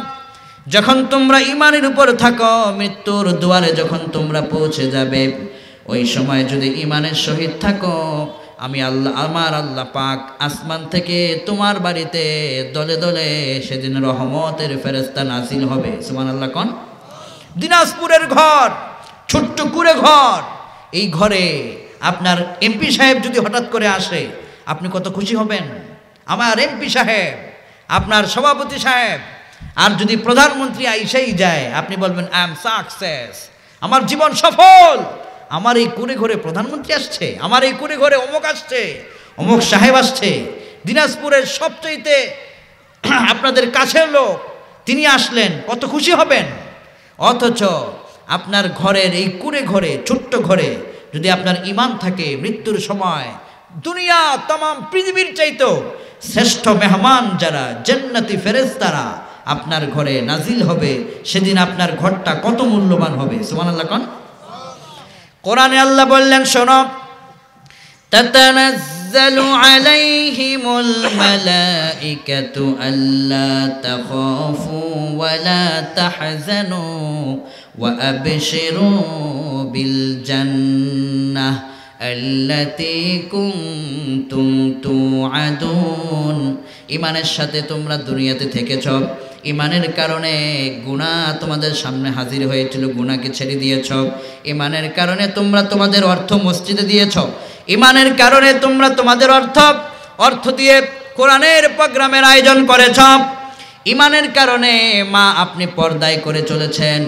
যখন তোমরা ঈমানের উপর থাকো, মৃত্যুর দুয়ারে যখন তোমরা পৌঁছে যাবে, ওই সময় যদি ঈমানের সহিত থাকো, আমি আল্লাহ, আমার আল্লাহ পাক আসমান থেকে তোমার বাড়িতে দলে দলে সেদিন রহমতের ফেরেশতা নাযিল হবে। সুবহানাল্লাহ কোন। দিনাজপুরের ঘর, ছোট্ট কুড়ে ঘর, এই ঘরে আপনার এমপি সাহেব যদি হঠাৎ করে আসে, আপনি কত খুশি হবেন। আমার এমপি সাহেব, আপনার সভাপতি সাহেব, আর যদি প্রধানমন্ত্রী আইসাই যায়, আপনি বলবেন আই এম সাকসেস, আমার জীবন সফল, আমার এই কুড়ে ঘরে প্রধানমন্ত্রী আসছে, আমার এই কুড়ে ঘরে অমুক আসছে, অমুক সাহেব আসছে, দিনাজপুরের সবচেয়ে আপনাদের কাছের লোক তিনি আসলেন, কত খুশি হবেন। অথচ আপনার ঘরের এই কুড়ে ঘরে, ছোট্ট ঘরে যদি আপনার ঈমান থাকে, মৃত্যুর সময় দুনিয়া तमाम পৃথিবীর চাইতেও শ্রেষ্ঠ মেহমান যারা জান্নাতি ফেরেশতারা আপনার ঘরে নাজিল হবে, সেদিন আপনার ঘরটা কত মূল্যবান হবে। সুবহানাল্লাহ কোন। কোরআনে আল্লাহ বললেন, শোনো, তাতানাজ্জালু আলাইহিমুল মালাইকাতু আল্লা তাখাফু ওয়া লা তাহজানু ওয়া আবশিরু বিল জান্নাহ আল্লাতী কুনতুম তুআদুন। ঈমানের সাথে তোমরা দুনিয়াতে থেকেছ, ঈমানের কারণে গুনাহ তোমাদের সামনে হাজির হয়েছিল, গুনাহকে ছেড়ে দিয়েছ। ঈমানের কারণে তোমরা তোমাদের অর্থ মসজিদে দিয়েছ, ঈমানের কারণে তোমরা তোমাদের অর্থ দিয়ে কোরআনের প্রোগ্রামের আয়োজন করেছ। ঈমানের কারণে মা আপনি পর্দায় করে চলেছেন,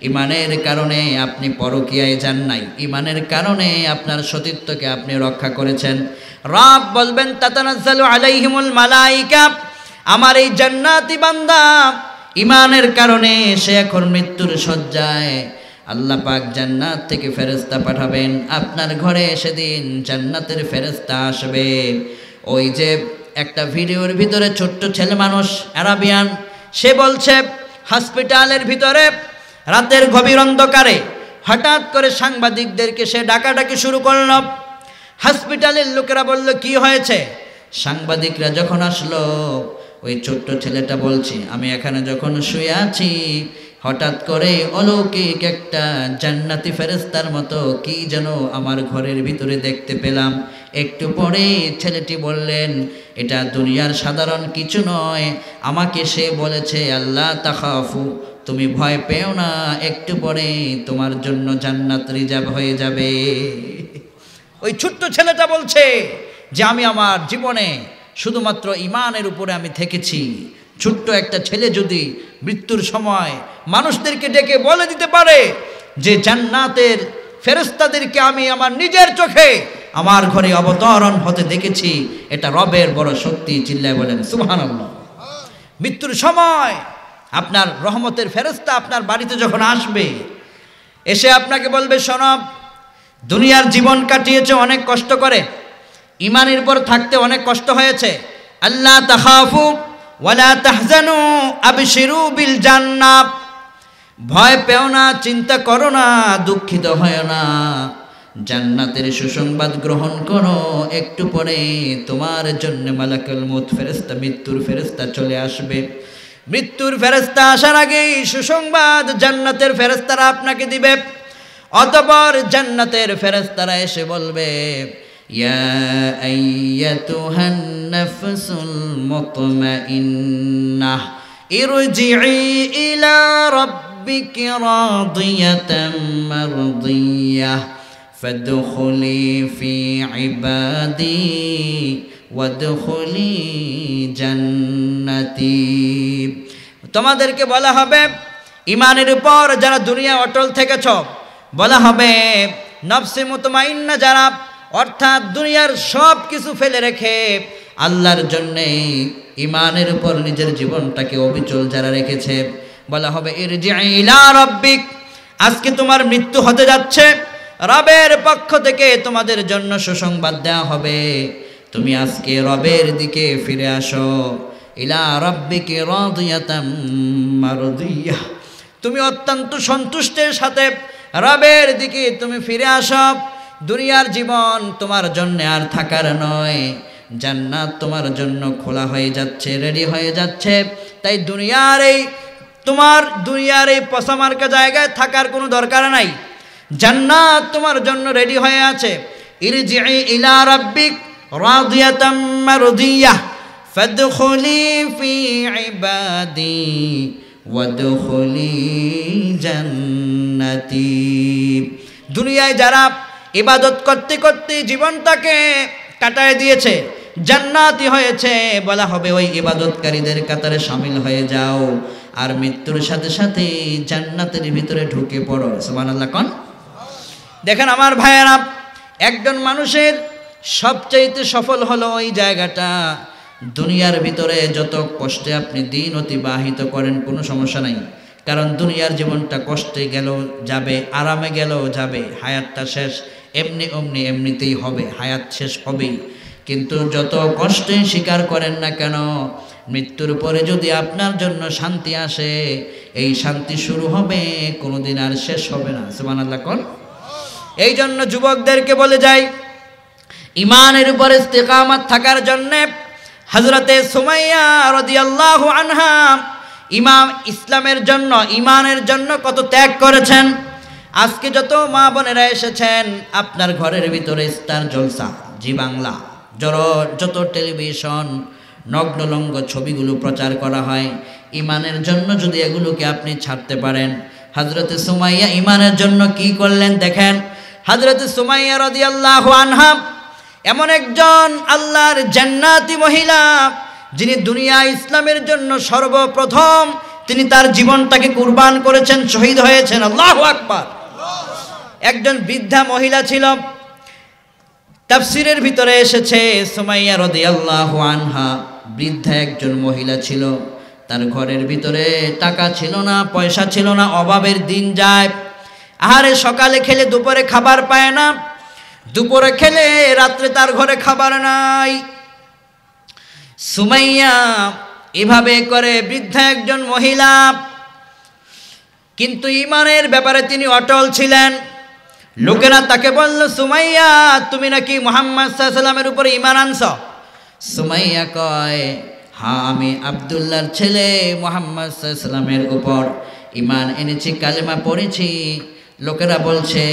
ঈমানের কারণে আপনি পরকীয়ায় যান নাই, ঈমানের কারণে আপনার সতীত্বকে আপনি রক্ষা করেছেন। রব বলবেন, তাতানাজ্জালু আলাইহিমুল মালাইকা, আমার এই জান্নাতি বান্দা ঈমানের কারণে সে এখন মৃত্যুর শয্যায়, আল্লাহ পাক জান্নাত থেকে ফেরেশতা পাঠাবেন আপনার ঘরে। সেদিন জান্নাতের ফেরেশতা আসবে। ওই যে একটা ভিডিওর ভিতরে ছোট্ট ছেলে মানুষ আরাবিয়ান, সে বলছে হসপিটালের ভিতরে রাতের গভীর অন্ধকারে হঠাৎ করে সাংবাদিকদেরকে সে ডাকাডাকি শুরু করল। হসপিটালের লোকেরা বলল, কি হয়েছে? সাংবাদিকরা যখন আসলো, ওই ছোট্ট ছেলেটা বলছে, আমি এখানে যখন শুয়ে আছি হঠাৎ করে অলৌকিক একটা জান্নাতি ফেরেশতার মতো কি যেন আমার ঘরের ভিতরে দেখতে পেলাম। একটু পরে ছেলেটি বললেন, এটা দুনিয়ার সাধারণ কিছু নয়, আমাকে সে বলেছে আল্লাহ তাখাফু, তুমি ভয় পেও না, একটু পরে তোমার জন্য জান্নাত রিজার্ভ হয়ে যাবে। ওই ছোট্ট ছেলেটা বলছে যে আমি আমার জীবনে শুধুমাত্র ঈমানের উপরে আমি থেকেছি। ছোট্ট একটা ছেলে যদি মৃত্যুর সময় মানুষদেরকে ডেকে বলে দিতে পারে যে জান্নাতের ফেরেশতাদেরকে আমি আমার নিজের চোখে আমার ঘরে অবতরণ হতে দেখেছি, এটা রবের বড় শক্তি। চিল্লায় বলেন সুবহানাল্লাহ। মৃত্যুর সময় আপনার রহমতের ফেরেশতা আপনার বাড়িতে যখন আসবে, এসে আপনাকে বলবে, শোনো, দুনিয়ার জীবন কাটিয়েছে অনেক কষ্ট করে, ঈমানের উপর থাকতে অনেক কষ্ট হয়েছে, আল্লাহ তাখাফু ওয়ালা তাহজানু আবশিরু বিল জান্নাহ, ভয় পেও না, চিন্তা করো না, দুঃখিত হয় না, জান্নাতের সুসংবাদ গ্রহণ করো। একটু পরে তোমার জন্য মালাকুল মউত ফেরেশতা, মৃত্যুর ফেরেশতা চলে আসবে। মৃত্যুর ফেরেশতা আসার আগেই সুসংবাদ জান্নাতের ফেরেশতারা আপনাকে দিবে। অতঃপর জান্নাতের ফেরেশতারা এসে বলবে, ইয়া আইয়াতুহান নাফসুল মুতমাইন্নাহ ইরজিই ইলা রাব্বিকি রাদিয়াতাম মারদিয়াহ ফাদখুলি ফি ইবাদি ওয়াদখুলি জান্নাতি। তোমাদেরকে বলা হবে, ঈমানের উপর যারা দুনিয়া অটল থেকেছ, বলা হবে নফসে মুতমাইন্না যারা, অর্থাৎ দুনিয়ার সব কিছু ফেলে রেখে আল্লাহর জন্যে ঈমানের উপর নিজের জীবনটাকে অবিচল যারা রেখেছে, বলা হবে ইরজিই ইলা রাব্বিক, আজকে তোমার মৃত্যু হতে যাচ্ছে, রবের পক্ষ থেকে তোমাদের জন্য সুসংবাদ দেওয়া হবে, তুমি আজকে রবের দিকে ফিরে আসো। ইলা রাব্বিকি রাদিয়াতাম মারদিয়াহ, তুমি অত্যন্ত সন্তুষ্টের সাথে রবের দিকে তুমি ফিরে আসো। দুনিয়ার জীবন তোমার জন্য আর থাকার নয়, জান্নাত তোমার জন্য খোলা হয়ে যাচ্ছে, রেডি হয়ে যাচ্ছে। তাই দুনিয়ার এই পসামার্কা জায়গায় থাকার কোনো দরকার নাই, জান্নাত তোমার জন্য রেডি হয়ে আছে। ইরজিই ইলা রাব্বিক রাদিয়াতাম মারদিয়াহ ফাদখুলি ফি ইবাদি ওয়াদখুলি জান্নাতি। দুনিয়ায় যারা ইবাদত করতে করতে জীবনটাকে কাটায় দিয়েছে, জান্নাতি হয়েছে, বলা হবে ওই ইবাদতকারীদের কাতারে শামিল হয়ে যাও, আর মৃত্যুর সাথে সাথে জান্নাতের ভিতরে ঢুকে পড়ো। সুবহানাল্লাহ কোন। দেখেন আমার ভাইয়েরা, একজন মানুষের সবচাইতে সফল হলো ওই জায়গাটা, দুনিয়ার ভিতরে যত কষ্টে আপনি দিন অতিবাহিত করেন কোনো সমস্যা নাই, কারণ দুনিয়ার জীবনটা কষ্টে গেলেও যাবে, আরামে গেলেও যাবে, হায়াতটা শেষ এমনিতেই হবে, হায়াত শেষ হবেই। কিন্তু যত কষ্টে স্বীকার করেন না কেন, মৃত্যুর পরে যদি আপনার জন্য শান্তি আসে, এই শান্তি শুরু হবে, কোনোদিন আর শেষ হবে না। সুবহানাল্লাহ কোন। এই জন্য যুবকদেরকে বলে যাই, ইমানের উপর ইস্তেকামত থাকার জন্যে হযরতে সুমাইয়া রাদিয়াল্লাহু আনহা ইসলামের জন্য, ইমানের জন্য কত ত্যাগ করেছেন। আজকে যত মা বোনেরা এসেছেন, আপনার ঘরের ভিতরে স্টার জলসা, জি বাংলা, যত টেলিভিশন নগ্নলঙ্গ ছবিগুলো প্রচার করা হয়, ইমানের জন্য যদি এগুলোকে আপনি ছাড়তে পারেন। হযরতে সুমাইয়া ইমানের জন্য কি করলেন দেখেন। হযরতে সুমাইয়া রাদিয়াল্লাহু আনহা এমন একজন আল্লাহর জান্নাতি মহিলা, যিনি দুনিয়া ইসলামের জন্য সর্বপ্রথম তিনি তার জীবনটাকে কুরবান করেছেন, শহীদ হয়েছেন। আল্লাহু আকবার। একজন বৃদ্ধা মহিলা ছিল, তাফসীরের ভিতরে এসেছে সুমাইয়া রাদিয়াল্লাহু আনহা বৃদ্ধা একজন মহিলা ছিল। তার ঘরের ভিতরে টাকা ছিল না, পয়সা ছিল না, অভাবের দিন যায়। আহারে, সকালে খেলে দুপুরে খাবার পায় না, দুপুরে খেলে রাত্রে তার ঘরে খাবার নাই। সুমাইয়া এভাবে করে বৃদ্ধা একজন মহিলা, কিন্তু ইমানের ব্যাপারে তিনি অটল ছিলেন। লোকেরা তাকে বলল, সুমাইয়া তুমি নাকি মুহাম্মদ সাল্লাল্লাহু আলাইহি ওয়াসাল্লামের উপরে ঈমান আনছো। সুমাইয়া কয়, হ্যাঁ আমি আব্দুল্লাহর ছেলে মুহাম্মদ সাল্লাল্লাহু আলাইহি ওয়াসাল্লামের উপর ঈমান এনেছি, কালেমা পড়েছি। লোকেরা বলছে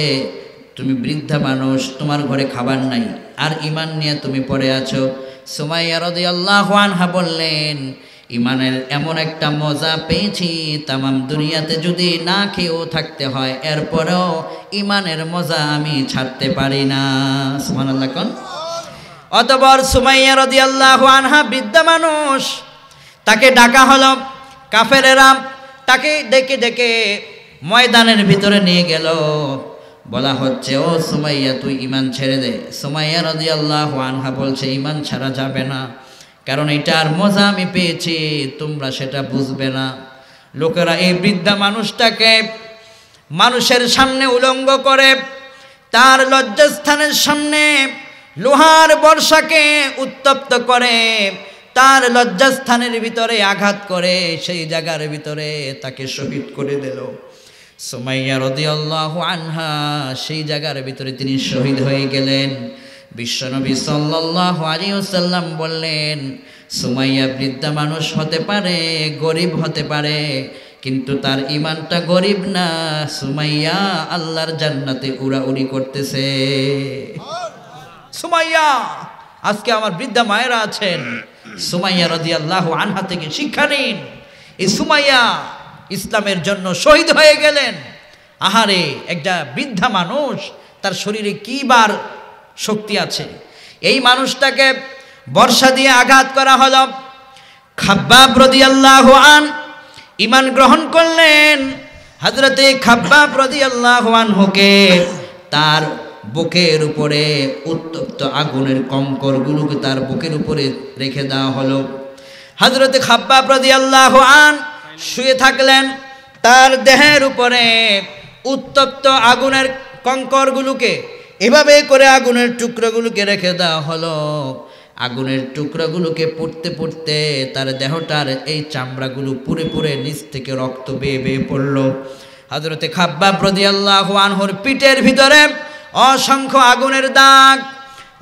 তুমি বৃদ্ধা মানুষ, তোমার ঘরে খাবার নাই, আর ঈমান নিয়ে তুমি পড়ে আছো। সুমাইয়া রাদিয়াল্লাহু আনহা বললেন, ঈমানের এমন একটা মজা পেয়েছি, তামাম দুনিয়াতে যদি না খেয়েও থাকতে হয়, এরপরেও ঈমানের মজা আমি ছাড়তে পারি না। সুবহানাল্লাহ কোন। অতঃপর সুমাইয়া রাদিয়াল্লাহু আনহা বৃদ্ধা মানুষ, তাকে ডাকা হলো। কাফেরেরা তাকে ডেকে ডেকে ময়দানের ভিতরে নিয়ে গেল। বলা হচ্ছে, ও সুমাইয়া তুই ঈমান ছেড়ে দে। সুমাইয়া রাদিয়াল্লাহু আনহা বলছে, ঈমান ছাড়া যাবে না, কারণ এটার মজা আমি পেয়েছি, তোমরা সেটা বুঝবে না। লোকেরা এই বৃদ্ধা মানুষটাকে মানুষের সামনে উলঙ্গ করে, তার লজ্জাস্থানের সামনে লোহার বর্ষাকে উত্তপ্ত করে, তার লজ্জাস্থানের ভিতরে আঘাত করে, সেই জায়গার ভিতরে তাকে শহীদ করে দিল। সুমাইয়া রাদিয়াল্লাহু আনহা সেই জায়গার ভিতরে তিনি শহীদ হয়ে গেলেন। বিশ্বনবী সাল্লাল্লাহু আলাইহি ওয়াসাল্লাম বললেন, সুমাইয়া বৃদ্ধা মানুষ হতে পারে, গরিব হতে পারে, কিন্তু তার ঈমানটা গরিব না। সুমাইয়া আল্লাহর জান্নাতে উড়াউড়ি করতেছে। সুমাইয়া, আজকে আমার বৃদ্ধা মায়েরা আছেন, সুমাইয়া রাদিয়াল্লাহু আনহা থেকে শিক্ষা নিন। এই সুমাইয়া ইসলামের জন্য শহীদ হয়ে গেলেন। আহারে, একটা বৃদ্ধা মানুষ, তার শরীরে কি বার শক্তি আছে। এই মানুষটাকে বর্ষা দিয়ে আঘাত করা হলো। খাব্বাব রাদিয়াল্লাহু আনহু ঈমান গ্রহণ করলেন। হযরতে খাব্বাব রাদিয়াল্লাহু আনহুকে তার বুকের উপরে উত্তপ্ত আগুনের কঙ্করগুলোকে তার বুকের উপরে রেখে দেওয়া হলো। হযরতে খাব্বাব রাদিয়াল্লাহু আনহু শুয়ে থাকলেন, তার দেহের উপরে উত্তপ্ত আগুনের কঙ্করগুলোকে এভাবে করে আগুনের টুকরোগুলোকে রেখে দেওয়া হলো। আগুনের টুকরোগুলোকে পুড়তে পুড়তে তার দেহটার এই চামড়াগুলো পুড়ে পুড়ে নিচ থেকে রক্ত বেয়ে বেয়ে পড়ল। হযরতে খাব্বাব রাদিয়াল্লাহু আনহুর পিঠের ভিতরে অসংখ্য আগুনের দাগ।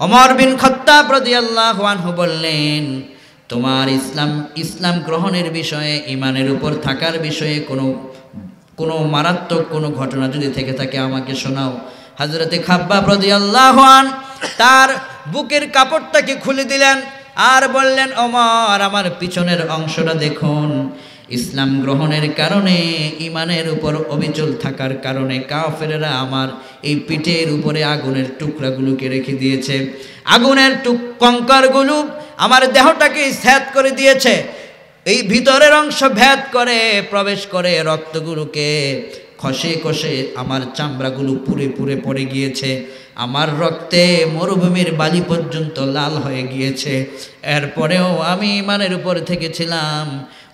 ওমর বিন খাত্তাব রাদিয়াল্লাহু আনহু বললেন, তোমার ইসলাম গ্রহণের বিষয়ে, ঈমানের উপর থাকার বিষয়ে কোনো মারাত্মক কোনো ঘটনা যদি থেকে থাকে আমাকে শোনাও। হযরতে খাব্বাব রাদিয়াল্লাহু আনহু তার বুকের কাপড়টাকে খুলে দিলেন আর বললেন, ওমর আমার পিছনের অংশটা দেখুন। ইসলাম গ্রহণের কারণে, ঈমানের উপর অবিচল থাকার কারণে কাফেরেরা আমার এই পিঠের উপরে আগুনের টুকরাগুলোকে রেখে দিয়েছে। আগুনের কঙ্করগুলো আমার দেহটাকে ছেদ করে দিয়েছে। এই ভিতরের অংশ ভেদ করে প্রবেশ করে রক্তগুলোকে খসে খসে আমার চামড়াগুলো পুড়ে পুড়ে পড়ে গিয়েছে, আমার রক্তে মরুভূমির বালি পর্যন্ত লাল হয়ে গিয়েছে। এরপরেও আমি ইমানের উপর থেকেছিলাম।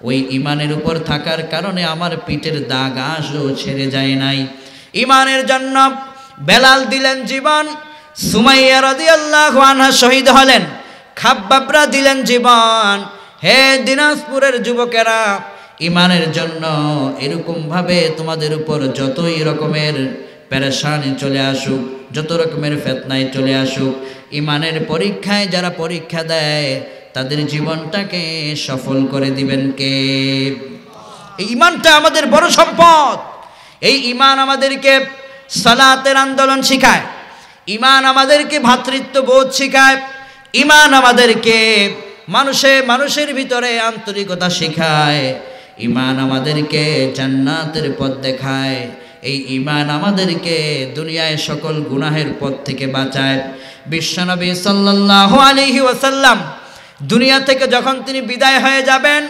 ওই ইমানের উপর থাকার কারণে আমার পিঠের দাগ আজও ছেড়ে যায় নাই। ইমানের জন্য বেলাল দিলেন জীবন, সুমাইয়া রাদিয়াল্লাহু আনহা শহীদ হলেন, খাব্বাবরা দিলেন জীবন। হে দিনাজপুরের যুবকেরা, ইমানের জন্য এরকমভাবে তোমাদের উপর যতই রকমের পেরেশানি চলে আসুক, যত রকমের ফিতনায় চলে আসুক, ইমানের পরীক্ষায় যারা পরীক্ষা দেয় তাদের জীবনটাকে সফল করে দিবেন কে? এই ইমানটা আমাদের বড় সম্পদ। এই ইমান আমাদেরকে সালাতের আন্দোলন শিখায়, ইমান আমাদেরকে ভ্রাতৃত্ববোধ শিখায়, ইমান আমাদেরকে মানুষের ভিতরে আন্তরিকতা শেখায়, ইমান আমাদেরকে জান্নাতের পথ দেখায়, এই ইমান আমাদেরকে দুনিয়ায় সকল গুনাহের পথ থেকে বাঁচায়। বিশ্বনবী সাল্লাল্লাহু আলাইহি ওয়াসাল্লাম দুনিয়া থেকে যখন তিনি বিদায় হয়ে যাবেন,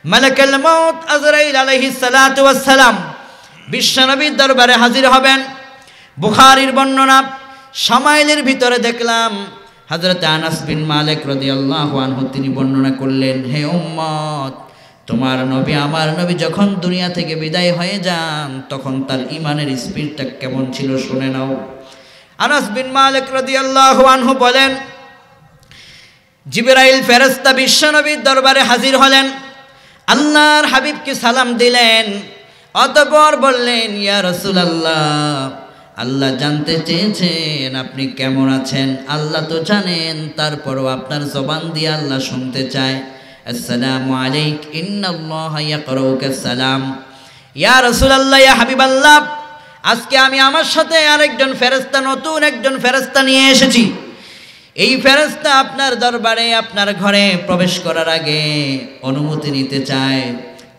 মালাকুল মউত আজরাইল আলাইহিস সালাতু ওয়াস সালাম বিশ্বনবীর দরবারে হাজির হবেন। বুখারীর বর্ণনা শামাইলের ভিতরে দেখলাম হযরত আনাস বিন মালিক রাদিয়াল্লাহু আনহু তিনি বর্ণনা করলেন, হে উম্মত, তোমার নবী আমার নবী যখন দুনিয়া থেকে বিদায় হয়ে যান তখন তার ইমানের স্পিডটা কেমন ছিল শুনে নাও। আনাস বিন মালিক রাদিয়াল্লাহু আনহু বলেন, জিবরাইল ফেরেশতা বিশ্বনবীর দরবারে হাজির হলেন, আল্লাহর হাবিবকে সালাম দিলেন, অতঃপর বললেন, ইয়া রাসূলুল্লাহ, আল্লাহ জানতে চেয়েছেন আপনি কেমন আছেন। আল্লাহ তো জানেন, তারপরও আপনার জবান দিয়ে আল্লাহ শুনতে চায়। আসসালামু আলাইক, ইন্নাল্লাহা ইয়াকরাউকা সালাম। ইয়া রাসূলুল্লাহ, ইয়া হাবিবাল্লাহ, আজকে আমি আমার সাথে আরেকজন ফেরেশতা, নতুন একজন ফেরেশতা নিয়ে এসেছি। এই ফেরেশতা আপনার দরবারে আপনার ঘরে প্রবেশ করার আগে অনুমতি নিতে চায়,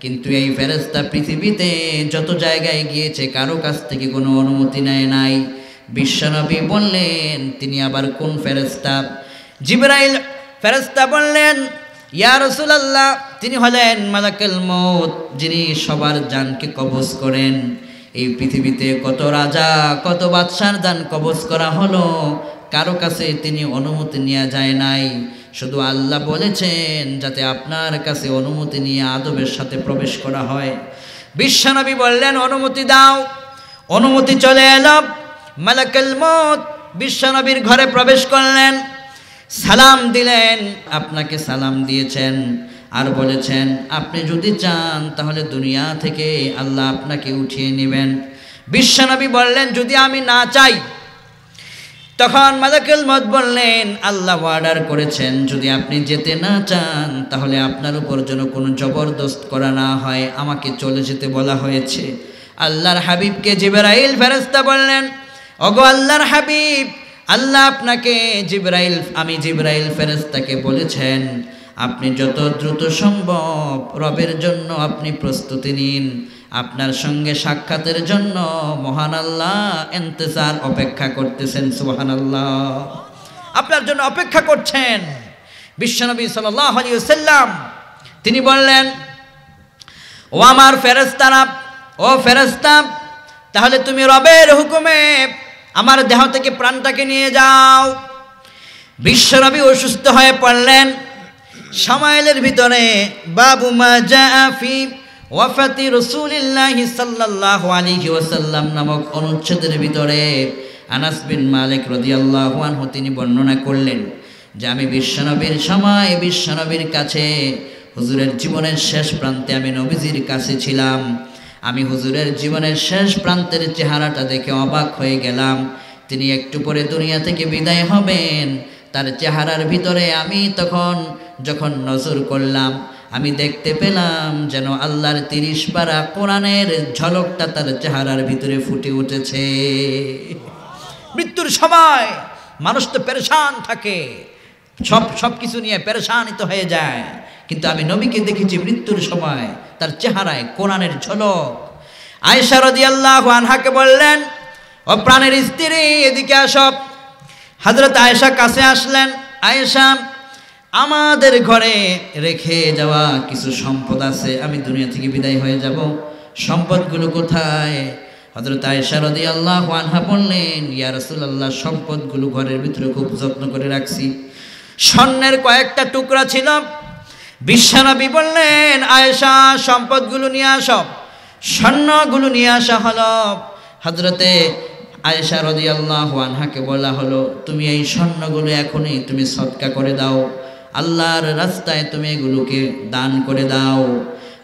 কিন্তু এই ফেরেশতা পৃথিবীতে যত জায়গায় গিয়েছে কারো কাছ থেকে কোনো অনুমতি নেয় নাই। বিশ্বনবী বললেন, তিনি আবার কোন ফেরেশতা? জিবরাইল ফেরেশতা বললেন, ইয়া রাসূলুল্লাহ, তিনি হলেন মালাকুল মউত, যিনি সবার জানকে কবজ করেন। এই পৃথিবীতে কত রাজা কত বাদশার জান কবজ করা হলো, কারো কাছে তিনি অনুমতি নেওয়া যায় নাই। শুধু আল্লাহ বলেছেন যাতে আপনার কাছে অনুমতি নিয়ে আদবের সাথে প্রবেশ করা হয়। বিশ্বনবী বললেন, অনুমতি দাও। অনুমতি চলে এলো। মালাকুল মউত বিশ্বনবীর ঘরে প্রবেশ করলেন, সালাম দিলেন, আপনাকে সালাম দিয়েছেন, আর বলেছেন আপনি যদি চান তাহলে দুনিয়া থেকে আল্লাহ আপনাকে উঠিয়ে নেবেন। বিশ্বনবী বললেন, যদি আমি না চাই? তখন মালাকুল মউত বললেন, আল্লাহ অর্ডার করেছেন যদি আপনি যেতে না চান তাহলে আপনার উপর যেন কোনো জবরদস্ত করা না হয়, আমাকে চলে যেতে বলা হয়েছে। আল্লাহর হাবিবকে জিবরাইল ফেরেশতা বললেন, ওগো আল্লাহর হাবিব, আল্লাহ আপনাকে আমি জিবরাইল ফেরেশতাকে বলেছেন আপনি যত দ্রুত সম্ভব রবের জন্য আপনি প্রস্তুতি নিন, আপনার সঙ্গে সাক্ষাতের জন্য মহান আল্লাহ ইন্তজার অপেক্ষা করতেছেন। সুবহানাল্লাহ, আপনার জন্য অপেক্ষা করছেন। বিশ্বনবী সাল্লাল্লাহু আলাইহি ওয়াসাল্লাম তিনি বললেন, ও আমার ফেরেশতারা, ও ফেরেশতা, তাহলে তুমি রবের হুকুমে আমার দেহ থেকে প্রাণটাকে নিয়ে যাও। বিশ্বনবী অসুস্থ হয়ে পড়লেন। শামাইলের ভিতরে বাবু মা জাআ ফি ওয়াফাতি রাসূলিল্লাহি সাল্লাল্লাহু আলাইহি ওয়াসাল্লাম নামক অনুচ্ছেদের ভিতরে আনাস বিন মালিক রাদিয়াল্লাহু আনহু তিনি বর্ণনা করলেন যে আমি বিশ্বনবীর সময় বিশ্বনবীর কাছে হুজুরের জীবনের শেষ প্রান্তে আমি নবীজির কাছে ছিলাম। আমি হুজুরের জীবনের শেষ প্রান্তের চেহারাটা দেখে অবাক হয়ে গেলাম। তিনি একটু পরে দুনিয়া থেকে বিদায় হবেন, তার চেহারার ভিতরে আমি যখন নজর করলাম আমি দেখতে পেলাম যেন আল্লাহর 30 পারা কোরআনের ঝলকটা তার চেহারার ভিতরে ফুটে উঠেছে। মৃত্যুর সময় মানুষ তো পেরেশান থাকে, সব কিছু নিয়ে পেরেশানিত হয়ে যায়, কিন্তু আমি নবীকে দেখেছি মৃত্যুর সময় তার চেহারায় কোরআনের ঝলক। আয়েশা রাদিয়াল্লাহু আনহাকে বললেন, ও প্রাণের স্ত্রী এদিকে আসো। হযরত আয়েশা কাছে আসলেন। আয়েশা, আমাদের ঘরে রেখে যাওয়া কিছু সম্পদ আছে, আমি দুনিয়া থেকে বিদায় হয়ে যাব, সম্পদগুলো কোথায়? হযরত আয়েশা রাদিয়াল্লাহু আনহা বললেন, ইয়া রাসূলুল্লাহ, সম্পদগুলো ঘরের ভিতরে খুব যত্ন করে রাখছি। স্বর্ণের কয়েকটা টুকরা ছিল। বিশ্বনবী বললেন, আয়েশা, সম্পদগুলো নিয়ে আসো। স্বর্ণগুলো নিয়ে আসা হলো। হযরতে আয়েশা রাদিয়াল্লাহু আনহাকে বলা হলো, তুমি এই স্বর্ণগুলো এখনই তুমি সদকা করে দাও, আল্লাহর রাস্তায় তুমি এগুলোকে দান করে দাও।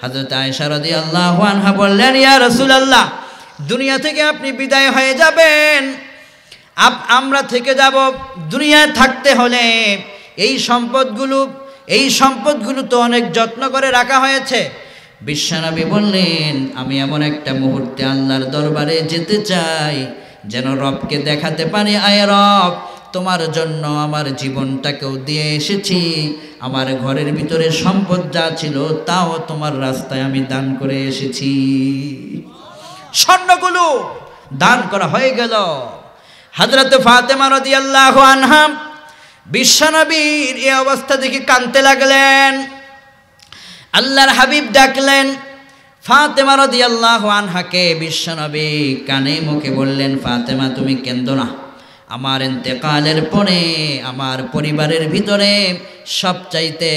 হযরত আয়েশা রাদিয়াল্লাহু আনহা বললেন, ইয়া রাসূলুল্লাহ, দুনিয়া থেকে আপনি বিদায় হয়ে যাবেন, আমরা থেকে যাব। দুনিয়ায় থাকতে হলে এই সম্পদগুলো তো অনেক যত্ন করে রাখা হয়েছে। বিশ্বনবী বললেন, আমি এমন একটা মুহূর্তে আল্লাহর দরবারে যেতে চাই যেন রবকে দেখাতে পারি, আয় রব, তোমার জন্য আমার জীবনটাকেও দিয়ে এসেছি, আমার ঘরের ভিতরে সম্পদ যা ছিল তাও তোমার রাস্তায় আমি দান করে এসেছি। স্বর্ণগুলো দান করা হয়ে গেল। হযরত ফাতেমা রাদিয়াল্লাহু আনহা বিশ্বনবীর এই অবস্থা দেখে কাঁদতে লাগলেন। আল্লাহর হাবিব ডাকলেন ফাতেমা রাদিয়াল্লাহু আনহাকে। বিশ্বনবী কানে মুখে বললেন, ফাতেমা, তুমি কেঁদো না, আমার ইন্তেকালের পরে আমার পরিবারের ভিতরে সবচাইতে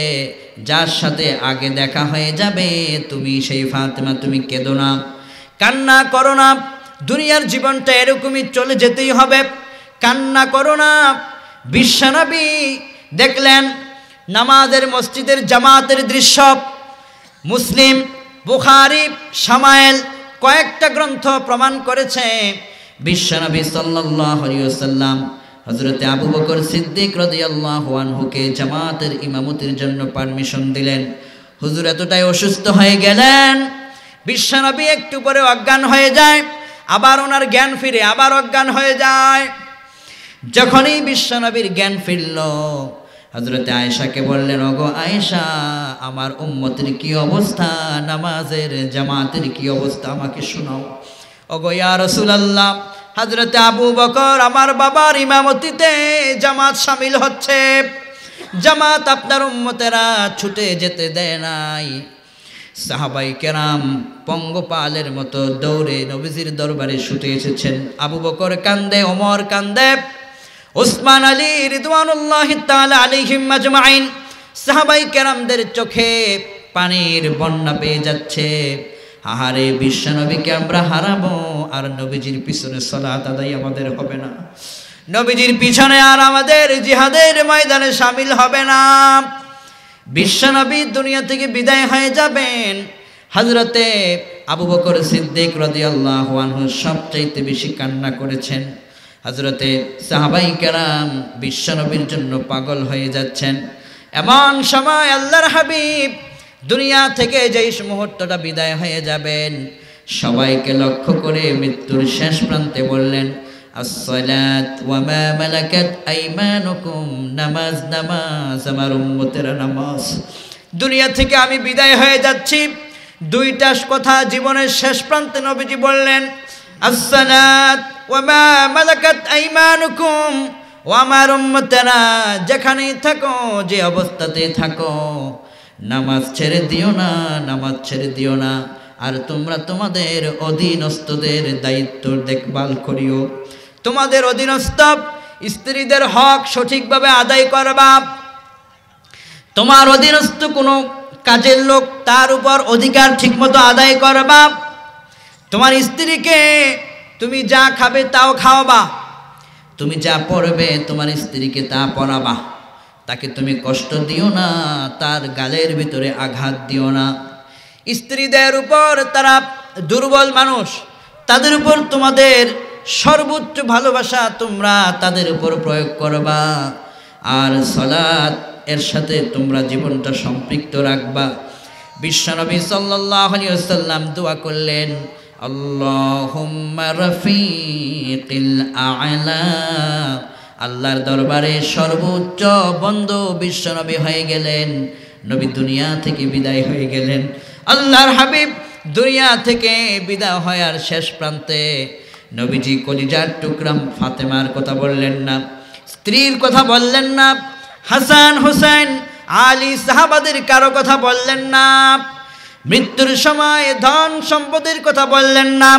যার সাথে আগে দেখা হয়ে যাবে তুমি সেই ফাতেমা, তুমি কেঁদো না, কান্না করো না, দুনিয়ার জীবনটা এরকমই চলে যেতেই হবে, কান্না করো না। বিশ্বনবী দেখলেন নামাজের মসজিদের জামাতের দৃশ্য। মুসলিম, বুখারী, শামায়েল কয়েকটা গ্রন্থ প্রমাণ করেছে বিশ্বনবী সাল্লাল্লাহু আলাইহি ওয়াসাল্লাম হযরতে আবু বকর সিদ্দিক রাদিয়াল্লাহু আনহুকে জামাতের ইমামতির জন্য পারমিশন দিলেন। হুজুর এতটাই অসুস্থ হয়ে গেলেন, বিশ্বনবী একটু পরে অজ্ঞান হয়ে যায়, আবার ওনার জ্ঞান ফিরে আবার অজ্ঞান হয়ে যায়। যখনই বিশ্বনবীর জ্ঞান ফিরল, হযরতে আয়েশাকে বললেন, ওগো আয়েশা, আমার উম্মতের কি অবস্থা, নামাজের জামাতের কি অবস্থা, আমাকে শোনাও। ওগো ইয়া রাসূলুল্লাহ, হযরতে আবু বকর আমার বাবার ইমামতিতে জামাত শামিল হচ্ছে, জামাত আপনার উম্মতেরা ছুটে যেতে দেয় নাই। সাহাবাই কেরাম পঙ্গপালের মতো দৌড়ে নবীজির দরবারে ছুটে এসেছেন। আবু বকর কান্দে, ওমর কান্দে, উসমান আলী রিদওয়ানুল্লাহি তাআলা আলাইহিম আজমাইন, সাহাবাই কেরামদের চোখে পানির বন্যা পেয়ে যাচ্ছে। আহারে, বিশ্বনবীকে আমরা হারাবো আর নবীজির পিছনে সালাত আদায় আমাদের হবে না, নবীজির পিছনে আর আমাদের জিহাদের ময়দানে শামিল হবে না। বিশ্বনবী দুনিয়া থেকে বিদায় হয়ে যাবেন। হযরতে আবু বকর সিদ্দিক রাদিয়াল্লাহু আনহু সবচাইতে বেশি কান্না করেছেন। হযরতে সাহাবাই কেরাম বিশ্বনবীর জন্য পাগল হয়ে যাচ্ছেন। এমন সময় আল্লাহর হাবিব দুনিয়া থেকে যেই মুহূর্তটা বিদায় হয়ে যাবেন, সবাইকে লক্ষ্য করে মৃত্যুর শেষ প্রান্তে বললেন, আসসালাত ওয়া মা মালাকাত আইমানুকুম, নামাজ নামাজ, আমার উম্মতেরা নামাজ। দুনিয়া থেকে আমি বিদায় হয়ে যাচ্ছি, দুইটা কথা জীবনের শেষ প্রান্তে নবীজি বললেন, আসসালাত ওয়া মা মালাকাত আইমানুকুম, ও আমার উম্মতেরা, যেখানেই থাকো, যে অবস্থাতে থাকো, নামাজ ছেড়ে দিও না, নামাজ ছেড়ে দিও না। আর তোমরা তোমাদের অধীনস্থদের দায়িত্ব দেখভাল করিও, তোমাদের অধীনস্থ স্ত্রীদের হক সঠিকভাবে আদায় করবা। তোমার অধীনস্থ কোনো কাজের লোক, তার উপর অধিকার ঠিকমতো আদায় করবা। তোমার স্ত্রীকে তুমি যা খাবে তাও খাওয়াবা, তুমি যা পড়বে তোমার স্ত্রীকে তা পড়াবা, তাকে তুমি কষ্ট দিও না, তার গালের ভিতরে আঘাত দিও না। স্ত্রীদের উপর, তারা দুর্বল মানুষ, তাদের উপর তোমাদের সর্বোচ্চ ভালোবাসা তোমরা তাদের উপর প্রয়োগ করবা। আর সালাত এর সাথে তোমরা জীবনটা সম্পৃক্ত রাখবা। বিশ্বনবী সাল্লাল্লাহু আলাইহি ওয়াসাল্লাম দোয়া করলেন, আল্লাহুম্মা রাফিকিল আ'লা, আল্লাহর দরবারে সর্বোচ্চ বন্ধু বিশ্বনবী হয়ে গেলেন। নবী দুনিয়া থেকে বিদায় হয়ে গেলেন। আল্লাহর হাবিব দুনিয়া থেকে বিদায় হওয়ার শেষ প্রান্তে নবীজি কলিজার টুকরা ফাতেমার কথা বললেন না, স্ত্রীর কথা বললেন না, হাসান হুসাইন আলী সাহাবাদের কারো কথা বললেন না, মৃত্যুর সময় ধন সম্পদের কথা বললেন না,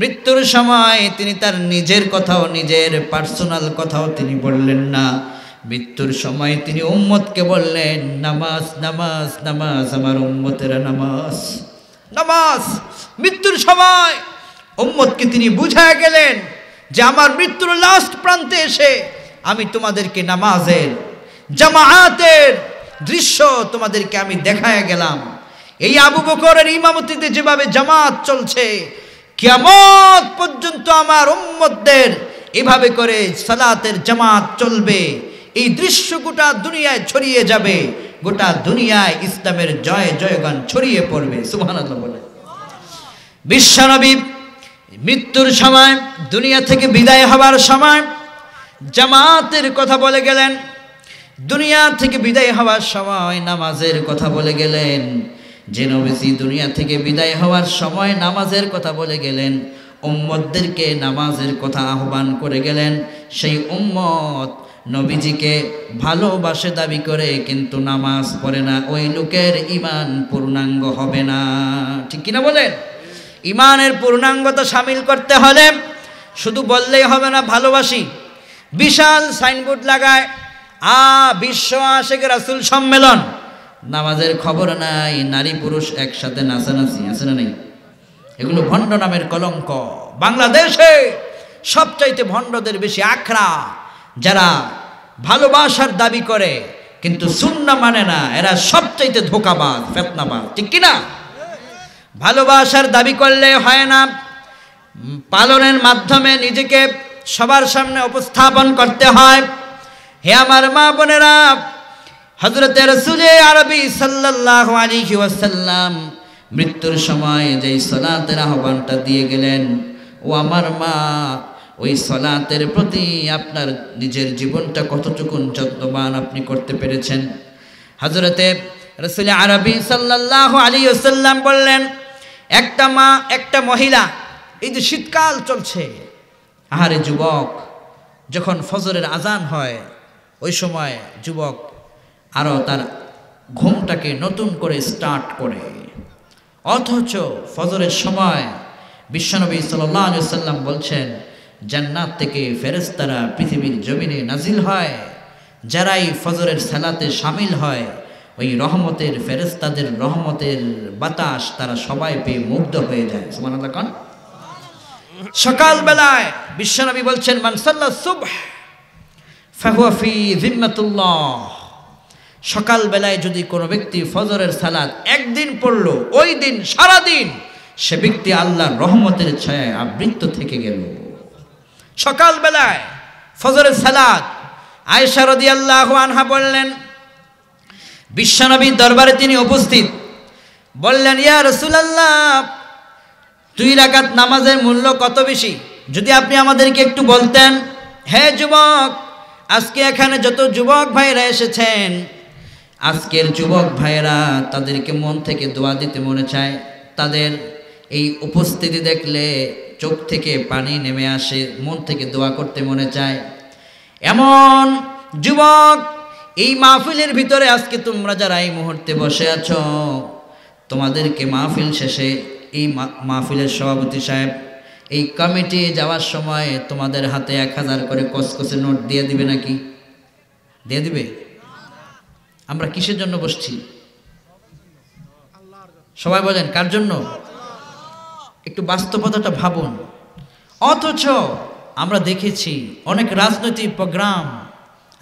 মৃত্যুর সময় তিনি তার নিজের কথাও, নিজের পার্সোনাল কথাও তিনি বললেন না। মৃত্যুর সময় তিনি উম্মতকে বললেন, নামাজ নামাজ নামাজ, আমার উম্মতেরা নামাজ নামাজ। মৃত্যুর সময় উম্মতকে তিনি বুঝায় গেলেন যে আমার মৃত্যুর লাস্ট প্রান্তে এসে আমি তোমাদেরকে নামাজের জামাআতের দৃশ্য তোমাদেরকে আমি দেখায় গেলাম। এই আবু বকরের ইমামতিতে যেভাবে জামাত চলছে, কিয়ামত পর্যন্ত আমার উম্মতদের এভাবে করে সালাতের জামাত চলবে। এই দৃশ্য গোটা দুনিয়ায় ছড়িয়ে যাবে, গোটা দুনিয়ায় ইসলামের জয় জয়গান ছড়িয়ে পড়বে। সুবহানাল্লাহ বলে। বিশ্বনবী মৃত্যুর সময়, দুনিয়া থেকে বিদায় হবার সময় জামাতের কথা বলে গেলেন, দুনিয়া থেকে বিদায় হওয়ার সময় নামাজের কথা বলে গেলেন। যে নবীজি দুনিয়া থেকে বিদায় হওয়ার সময় নামাজের কথা বলে গেলেন, উম্মতদেরকে নামাজের কথা আহ্বান করে গেলেন, সেই উম্মত নবীজিকে ভালোবাসে দাবি করে কিন্তু নামাজ পড়ে না, ওই লোকের ঈমান পূর্ণাঙ্গ হবে না। ঠিক কিনা বলেন? ঈমানের পূর্ণাঙ্গতা শামিল করতে হলে শুধু বললেই হবে না ভালোবাসি, বিশাল সাইনবোর্ড লাগায় বিশ্ব আশিক রাসূল সম্মেলন, নামাজের খবর নাই, নারী পুরুষ একসাথে নাচানাচি, আছে না নেই? এগুলো ভণ্ড নামের কলঙ্ক। বাংলাদেশে সবচাইতে ভণ্ডদের বেশি আখড়া, যারা ভালোবাসার দাবি করে কিন্তু সুন্নাহ মানে না, এরা সবচাইতে ধোঁকাবাজ, ফিতনাবাজ। ঠিক কিনা? ভালোবাসার দাবি করলে হয় না, পালনের মাধ্যমে নিজেকে সবার সামনে উপস্থাপন করতে হয়। হে আমার মা বোনেরা, হযরত রাসূল আরবী সাল্লাল্লাহু আলাইহি ওয়াসাল্লাম মৃত্যুর সময় যেই সালাতের আহ্বানটা দিয়ে গেলেন, ও আমার মা, ওই সালাতের প্রতি আপনার নিজের জীবনটা কতটুকু যত্নবান আপনি করতে পেরেছেন? হযরতে রাসূল আরবী সাল্লাল্লাহু আলাইহি ওয়াসাল্লাম বললেন, একটা মা, একটা মহিলা, এই যে শীতকাল চলছে, আহারে যুবক, যখন ফজরের আজান হয় ওই সময় যুবক আরও তার ঘুমটাকে নতুন করে স্টার্ট করে, অথচ ফজরের সময় বিশ্বনবী সাল্লাল্লাহু আলাইহি ওয়াসাল্লাম বলছেন, জান্নাত থেকে ফেরেশতারা পৃথিবীর জমিনে নাজিল হয়, যারাই ফজরের সালাতে শামিল হয় ওই রহমতের ফেরেশতাদের রহমতের বাতাস তারা সবাই পেয়ে মুগ্ধ হয়ে যায়। সুবহানাল্লাহ। কোন সকাল বেলায় বিশ্বনবী বলছেন, মান সাল্লা সুবহ ফাহুয়া ফি যিম্মাতুল্লাহ, সকাল বেলায় যদি কোনো ব্যক্তি ফজরের সালাত একদিন পড়লো, ওই দিন সারা দিন সে ব্যক্তি আল্লাহর রহমতের ছায়ায় আবৃত থেকে গেল। সকাল বেলায় ফজরের সালাত। আয়েশা রাদিয়াল্লাহু আনহা বললেন, বিশ্বনবীর দরবারে তিনি উপস্থিত, বললেন, ইয়া রাসূলুল্লাহ, 2 রাকাত নামাজের মূল্য কত বেশি, যদি আপনি আমাদেরকে একটু বলতেন। হে যুবক, আজকে এখানে যত যুবক ভাইরা এসেছেন, আজকের যুবক ভাইরা তাদেরকে মন থেকে দোয়া দিতে মনে চায়, তাদের এই উপস্থিতি দেখলে চোখ থেকে পানি নেমে আসে, মন থেকে দোয়া করতে মনে চায়। এমন যুবক এই মাহফিলের ভিতরে আজকে তোমরা যারা এই মুহূর্তে বসে আছো, তোমাদেরকে মাহফিল শেষে এই মাহফিলের সভাপতি সাহেব এই কমিটি যাওয়ার সময় তোমাদের হাতে 1000 করে কসকসে নোট দিয়ে দিবে নাকি? দিয়ে দিবে? আমরা কিসের জন্য বসছি? সবাই বলেন, কার জন্য? একটু বাস্তবতাটা ভাবুন। অথচ আমরা দেখেছি অনেক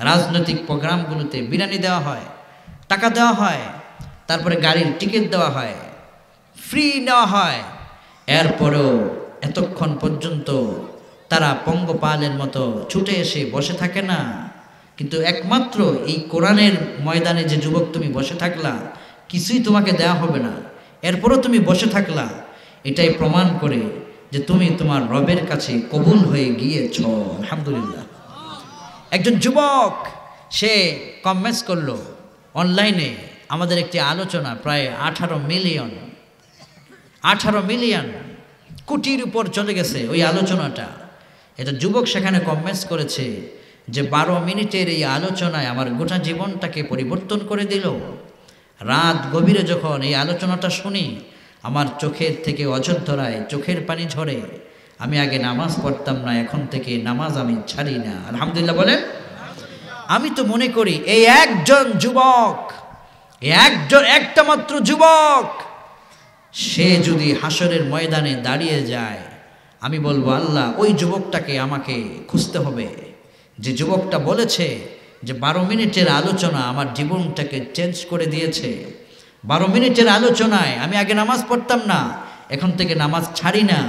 রাজনৈতিক প্রোগ্রামগুলোতে বিরিয়ানি দেওয়া হয়, টাকা দেওয়া হয়, তারপরে গাড়ির টিকিট দেওয়া হয়, ফ্রি নেওয়া হয়, এরপরেও এতক্ষণ পর্যন্ত তারা পঙ্গপালের মতো ছুটে এসে বসে থাকে না। কিন্তু একমাত্র এই কোরআনের ময়দানে যে যুবক তুমি বসে থাকলা, কিছুই তোমাকে দেওয়া হবে না, এরপরও তুমি বসে থাকলা, এটাই প্রমাণ করে যে তুমি তোমার রবের কাছে কবুল হয়ে গিয়েছ। আলহামদুলিল্লাহ। একজন যুবক সে কমেন্টস করলো অনলাইনে, আমাদের একটি আলোচনা প্রায় 18 মিলিয়ন কোটির উপর চলে গেছে ওই আলোচনাটা। এটা যুবক সেখানে কমেন্টস করেছে যে 12 মিনিটের এই আলোচনায় আমার গোটা জীবনটাকে পরিবর্তন করে দিল। রাত গভীরে যখন এই আলোচনাটা শুনি, আমার চোখের থেকে অঝরধারায় চোখের পানি ঝরে, আমি আগে নামাজ পড়তাম না, এখন থেকে নামাজ আমি ছাড়ি না। আলহামদুলিল্লাহ বলেন। আমি তো মনে করি এই একজন যুবক, একটা মাত্র যুবক, সে যদি হাসরের ময়দানে দাঁড়িয়ে যায়, আমি বলবো আল্লাহ ওই যুবকটাকে আমাকে খুঁজতে হবে, যে যুবকটা বলেছে যে 12 মিনিটের আলোচনা আমার জীবনটাকে চেঞ্জ করে দিয়েছে। 12 মিনিটের আলোচনায় আমি আগে নামাজ পড়তাম না, এখন থেকে নামাজ ছাড়ি না।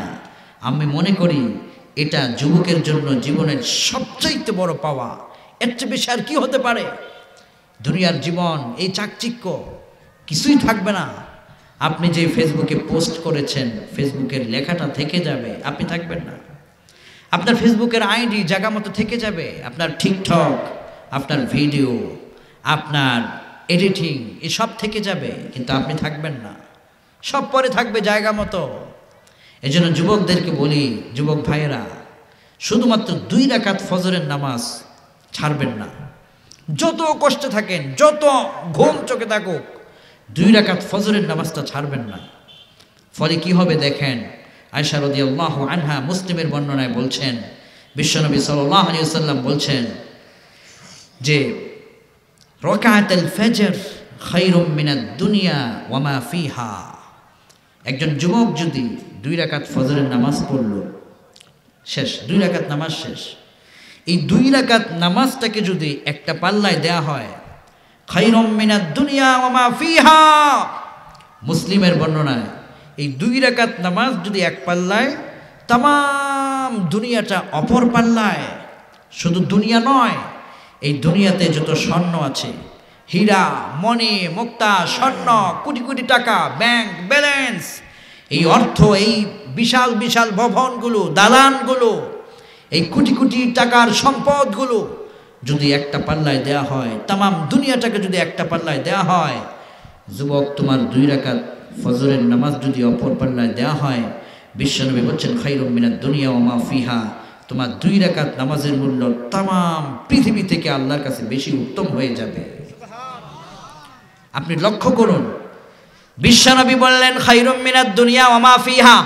আমি মনে করি এটা যুবকের জন্য জীবনের সবচাইতে বড় পাওয়া। এর চেয়ে বেশি আর কি হতে পারে? দুনিয়ার জীবন এই চাকচিক্য কিছুই থাকবে না। আপনি যে ফেসবুকে পোস্ট করেছেন, ফেসবুকের লেখাটা থেকে যাবে, আপনি থাকবেন না। আপনার ফেসবুকের আইডি জায়গা মতো থেকে যাবে, আপনার টিকটক, আপনার ভিডিও, আপনার এডিটিং এসব থেকে যাবে, কিন্তু আপনি থাকবেন না। সব পরে থাকবে জায়গা মতো। এই জন্য যুবকদেরকে বলি, যুবক ভাইয়েরা, শুধুমাত্র 2 রাকাত ফজরের নামাজ ছাড়বেন না। যত কষ্টে থাকেন, যত ঘুম চোখে থাকুক, 2 রাকাত ফজরের নামাজটা ছাড়বেন না। ফলে কি হবে দেখেন, আয়েশা রাদিয়াল্লাহু আনহা মুসলিমের বর্ণনায় বলছেন, বিশ্বনবী সাল্লাল্লাহু আলাইহি ওয়াসাল্লাম বলছেন যে রাকাতুল ফজর খায়রুম মিনাদ দুনিয়া ওয়া মা ফিহা। একজন যুবক যদি 2 রাকাত ফজরের নামাজ পড়ল, শেষ 2 রাকাত নামাজ শেষ, এই 2 রাকাত নামাজটাকে যদি একটা পাল্লায় দেয়া হয়, খায়রুম মিনাদ দুনিয়া ওয়া মা ফিহা, মুসলিমের বর্ণনায় এই 2 রাকাত নামাজ যদি এক পাল্লায়, তাম দুনিয়াটা অপর পাল্লায়। শুধু দুনিয়া নয়, এই দুনিয়াতে যত স্বর্ণ আছে, হীরা মণি মুক্তা স্বর্ণ, কোটি কোটি টাকা ব্যাংক ব্যালেন্স, এই অর্থ, এই বিশাল বিশাল ভবনগুলো, দালানগুলো, এই কোটি কোটি টাকার সম্পদগুলো যদি একটা পাল্লায় দেয়া হয়, তাম দুনিয়াটাকে যদি একটা পাল্লায় দেয়া হয়, যুবক তোমার 2 রাকাত ফজরের নামাজ যদি অপর পাল্লায় দেয়া হয়, বিশ্বনবী বলছেন খায়রুম মিনাদ দুনিয়া ওয়া মা ফিহা, তোমার 2 রাকাত নামাজের মূল্য তাম পৃথিবী থেকে আল্লাহর কাছে বেশি উত্তম হয়ে যাবে। আপনি লক্ষ্য করুন, বিশ্বনবী বললেন খায়রুম মিনাদ দুনিয়া ওয়া মা ফিহা,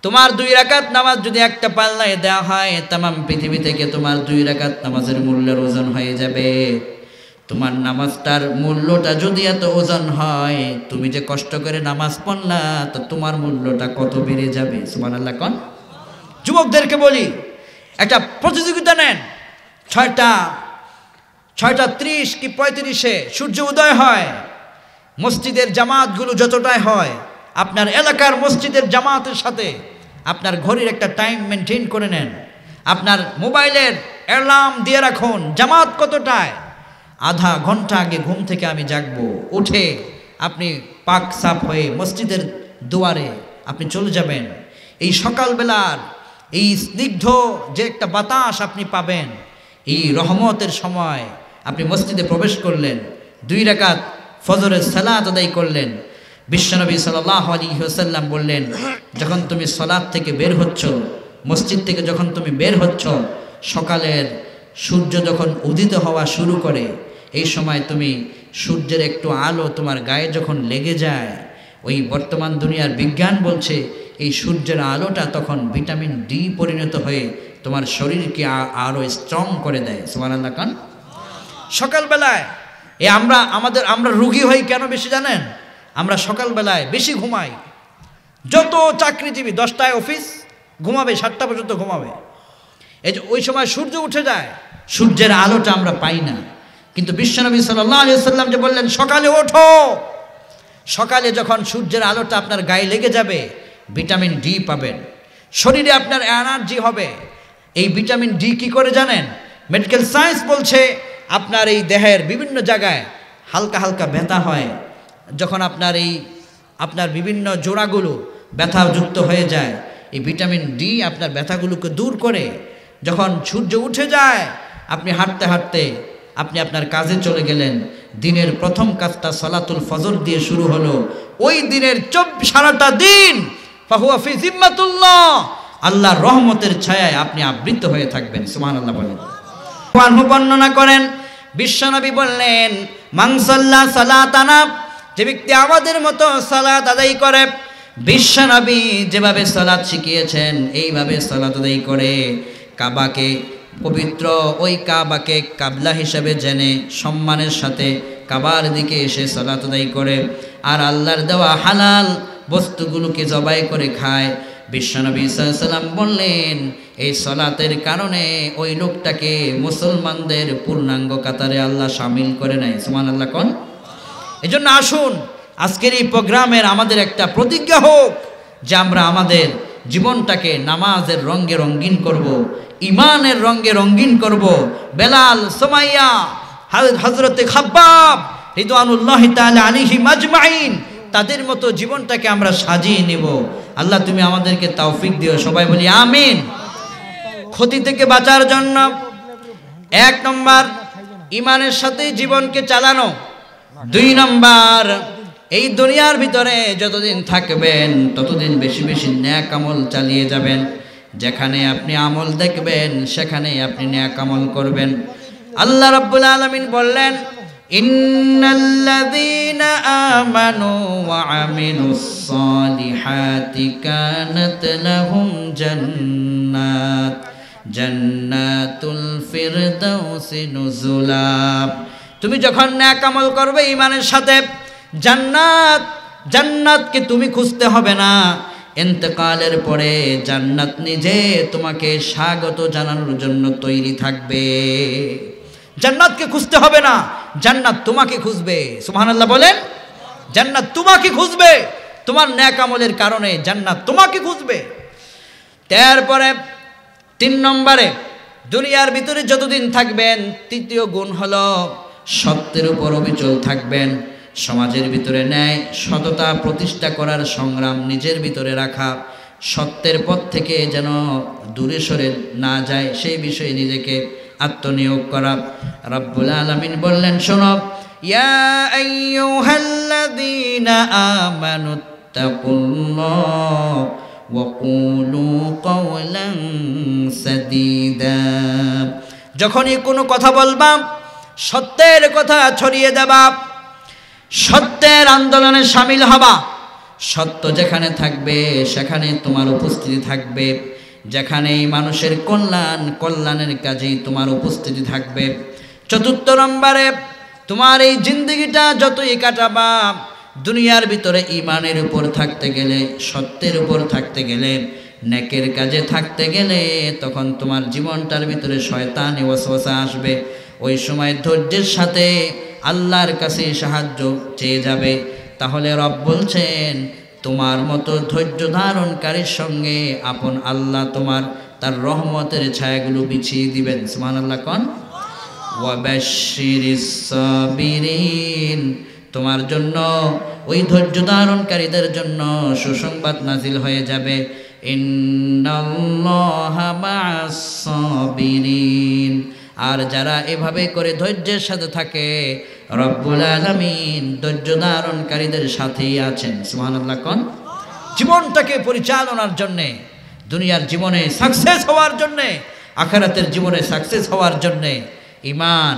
তোমার 2 রাকাত নামাজ যদি একটা পাল্লায় দেওয়া হয়, তাম পৃথিবী থেকে তোমার 2 রাকাত নামাজের মূল্যের ওজন হয়ে যাবে। তোমার নামাজটার মূল্যটা যদি এত ওজন হয়, তুমি যে কষ্ট করে নামাজ পড়লা, তো তোমার মূল্যটা কত বেড়ে যাবে। সুবহানাল্লাহ কোন। যুবকদেরকে বলি, একটা প্রতিযোগিতা নেন, 6:30 কি 35-এ সূর্য উদয় হয়। মসজিদের জামাতগুলো যতটাই হয়, আপনার এলাকার মসজিদের জামাতের সাথে আপনার ঘড়ির একটা টাইম মেনটেন করে নেন। আপনার মোবাইলের অ্যালার্ম দিয়ে রাখুন, জামাত কতটায়, আধা ঘন্টা আগে ঘুম থেকে আমি জাগবো। উঠে আপনি পাক সাফ হয়ে মসজিদের দুয়ারে আপনি চলে যাবেন। এই সকালবেলার এই স্নিগ্ধ যে একটা বাতাস আপনি পাবেন, এই রহমতের সময় আপনি মসজিদে প্রবেশ করলেন, 2 রাকাত ফজরের সালাত আদায় করলেন। বিশ্বনবী সাল্লাল্লাহু আলাইহি ওয়াসাল্লাম বললেন, যখন তুমি সালাত থেকে বের হচ্ছ, মসজিদ থেকে যখন তুমি বের হচ্ছ, সকালের সূর্য যখন উদিত হওয়া শুরু করে, এই সময় তুমি সূর্যের একটু আলো তোমার গায়ে যখন লেগে যায়, ওই বর্তমান দুনিয়ার বিজ্ঞান বলছে এই সূর্যের আলোটা তখন ভিটামিন ডি পরিণত হয়ে তোমার শরীরকে আরো স্ট্রং করে দেয়। সুবহানাল্লাহ কান। সকালবেলায় আমরা রুগী হই কেন বেশি জানেন? আমরা সকালবেলায় বেশি ঘুমাই। যত চাকরিজীবী 10টায় অফিস, ঘুমাবে 7টা পর্যন্ত ঘুমাবে। এই যে ওই সময় সূর্য উঠে যায়, সূর্যের আলোটা আমরা পাই না। কিন্তু বিশ্বনবী সাল্লাল্লাহু আলাইহি ওয়াসাল্লাম যে বললেন সকালে ওঠো, সকালে যখন সূর্যের আলোটা আপনার গায়ে লেগে যাবে, ভিটামিন ডি পাবেন, শরীরে আপনার এনার্জি হবে। এই ভিটামিন ডি কি করে জানেন? মেডিকেল সায়েন্স বলছে আপনার এই দেহের বিভিন্ন জায়গায় হালকা হালকা ব্যথা হয়, যখন আপনার বিভিন্ন জোড়াগুলো ব্যথাযুক্ত হয়ে যায়, এই ভিটামিন ডি আপনার ব্যথাগুলোকে দূর করে। যখন সূর্য উঠে যায়, আপনি হাঁটতে হাঁটতে আপনি আপনার কাজে চলে গেলেন, দিনের প্রথম কাজটা সালাতুল ফজর দিয়ে শুরু হলো, ওই দিনের সারাটা দিন ফাহুয়া ফি জিম্মাতুল্লাহ, আল্লাহর রহমতের ছায়ায় আপনি আবৃত হয়ে থাকবেন। সুবহানাল্লাহ বলেন। বর্ণনা করেন, বিশ্বনবী বললেন মান সাল্লা সালাতানা, যে ব্যক্তি আমাদের মতো সালাত আদায় করে, বিশ্বনবী যেভাবে সালাত শিখিয়েছেন এইভাবে সালাত আদায় করে কাবাকে পবিত্র ওই কাবাকে কাবলা হিসেবে জেনে সম্মানের সাথে কাবার দিকে এসে সালাত আদায় করে আর আল্লাহর দেওয়া হালাল বস্তুগুলোকে জবাই করে খায়। বিশ্বনবী সাল্লাল্লাহু আলাইহি ওয়াসাল্লাম বললেন এই সালাতের কারণে ওই লোকটাকে মুসলমানদের পূর্ণাঙ্গ কাতারে আল্লাহ শামিল করে নেয়। সুবহানাল্লাহ কোন। এজন্য আসুন আজকের এই প্রোগ্রামের আমাদের একটা প্রতিজ্ঞা হোক যে আমরা আমাদের জীবনটাকে নামাজের রঙে রঙিন করব, ইমানের রঙে রঙিন করব। বেলাল, সুমাইয়া, হযরতে খাব্বাব রিদওয়ানুল্লাহি তাআলা আলাইহিম আজমাইন তাদের মতো জীবনটাকে আমরা সাজিয়ে নেব। আল্লাহ তুমি আমাদেরকে তৌফিক দিও। সবাই বলি আমিন। ক্ষতি থেকে বাঁচার জন্য 1 নম্বর ইমানের সাথে জীবনকে চালানো, 2 নম্বর এই দুনিয়ার ভিতরে যতদিন থাকবেন ততদিন বেশি বেশি নেক আমল চালিয়ে যাবেন। যেখানে আপনি আমল দেখবেন সেখানে আপনি নেক আমল করবেন। আল্লাহ রাব্বুল আলামিন বললেন ইন্নাল্লাযীনা আমানু ওয়া আমিলুস সালিহাতি কানাত লাহুম জান্নাতুল ফিরদাউসি নুজুলা। তুমি যখন নেক আমল করবে ঈমানের সাথে জান্নাতকে তুমি খুঁজতে হবে না, ইন্তেকালের পরে জান্নাত নিজে তোমাকে স্বাগত জানানোর জন্য তৈরি থাকবে। জান্নাতকে খুঁজতে হবে না, জান্নাত তোমাকে খুঁজবে। সুবহানাল্লাহ বলেন। জান্নাত তোমাকে খুঁজবে, তোমার নেক আমলের কারণে জান্নাত তোমাকে খুঁজবে। তারপরে 3 নম্বরে দুনিয়ার ভিতরে যতদিন থাকবেন 3য় গুণ হলো সত্যের উপর অবিচল থাকবেন। সমাজের ভিতরে ন্যায় সততা প্রতিষ্ঠা করার সংগ্রাম নিজের ভিতরে রাখা, সত্যের পথ থেকে যেন দূরে সরে না যায় সেই বিষয়ে নিজেকে আত্মনিয়োগ করা। রব্বুল আলামিন বললেন শোনো, ইয়া আইয়ুহাল্লাযীনা আমানুত্তাকুল্লাহ ওয়া কুলু কাওলান সাদীদা। যখনই কোনো কথা বলবা সত্যের কথা ছড়িয়ে দেবা, সত্যের আন্দোলনে শামিল হবা। সত্য যেখানে থাকবে সেখানে তোমার উপস্থিতি থাকবে, যেখানে মানুষের কল্যাণের কাজেই তোমার উপস্থিতি থাকবে। 4 নম্বরে তোমার এই জিন্দেগিটা যতই কাটাবা দুনিয়ার ভিতরে ঈমানের উপর থাকতে গেলে, সত্যের উপর থাকতে গেলে, নেকের কাজে থাকতে গেলে তখন তোমার জীবনটার ভিতরে শয়তানি ওয়াসওয়াসা আসবে। ওই সময় ধৈর্যের সাথে আল্লাহর কাছে সাহায্য চেয়ে যাবে। তাহলে রব বলছেন তোমার মতো ধৈর্য ধারণকারীর সঙ্গে আপন আল্লাহ তার রহমতের ছায়াগুলো বিছিয়ে দিবেন। সুবহানাল্লাহ কোন। ওয়াবাশশিরিস সাবিরিন, তোমার জন্য ওই ধৈর্য ধারণকারীদের জন্য সুসংবাদ নাজিল হয়ে যাবে। ইন্নাল্লাহা মা'আস সাবিরিন, আর যারা এভাবে করে ধৈর্যের সাথে থাকে রব্বুল আলামিন ধৈর্য ধারণকারীদের সাথেই আছেন। সুবহানাল্লাহ কোন। জীবনটাকে পরিচালনার জন্যে, দুনিয়ার জীবনে সাকসেস হওয়ার জন্যে, আখিরাতের জীবনে সাকসেস হওয়ার জন্যে ঈমান,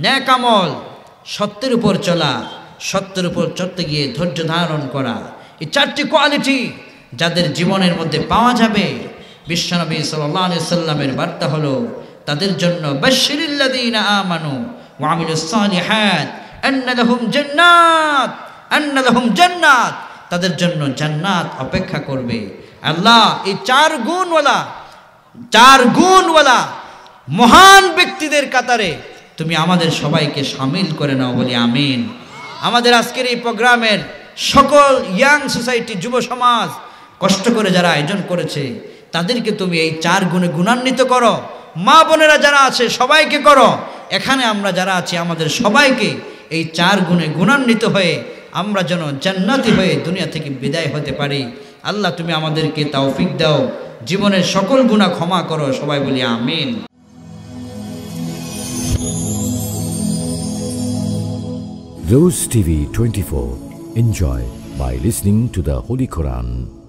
নেক আমল, সত্যের উপর চলা, সত্যের উপর চলতে গিয়ে ধৈর্য ধারণ করা, এই 4টি কোয়ালিটি যাদের জীবনের মধ্যে পাওয়া যাবে বিশ্বনবী সাল্লাল্লাহু আলাইহি সাল্লামের বার্তা হলো তাদের জন্য বাশশিরিল্লাযীনা আমানু ওয়া আমিলুস সালিহাত আন্না লাহুম জান্নাত, তাদের জন্য জান্নাত অপেক্ষা করবে। আল্লাহ এই 4 গুণওয়ালা মহান ব্যক্তিদের কাতারে তুমি আমাদের সবাইকে শামিল করে নাও, বলি আমিন। আমাদের আজকের এই প্রোগ্রামের সকল ইয়াং সোসাইটি, যুব সমাজ কষ্ট করে যারা আয়োজন করেছে তাদেরকে তুমি এই 4 গুণে গুণান্বিত করো। মা বোনেরা যারা আছে সবাইকে করো। এখানে আমরা যারা আছি আমাদের সবাইকে এই 4 গুণে গুণান্বিত হয়ে আমরা যেন জান্নাতি হয়ে দুনিয়া থেকে বিদায় হতে পারি। আল্লাহ তুমি আমাদেরকে তৌফিক দাও, জীবনের সকল গুনাহ ক্ষমা করো। সবাই বলি আমিন। Rose TV 24. Enjoy by listening to the Holy Quran.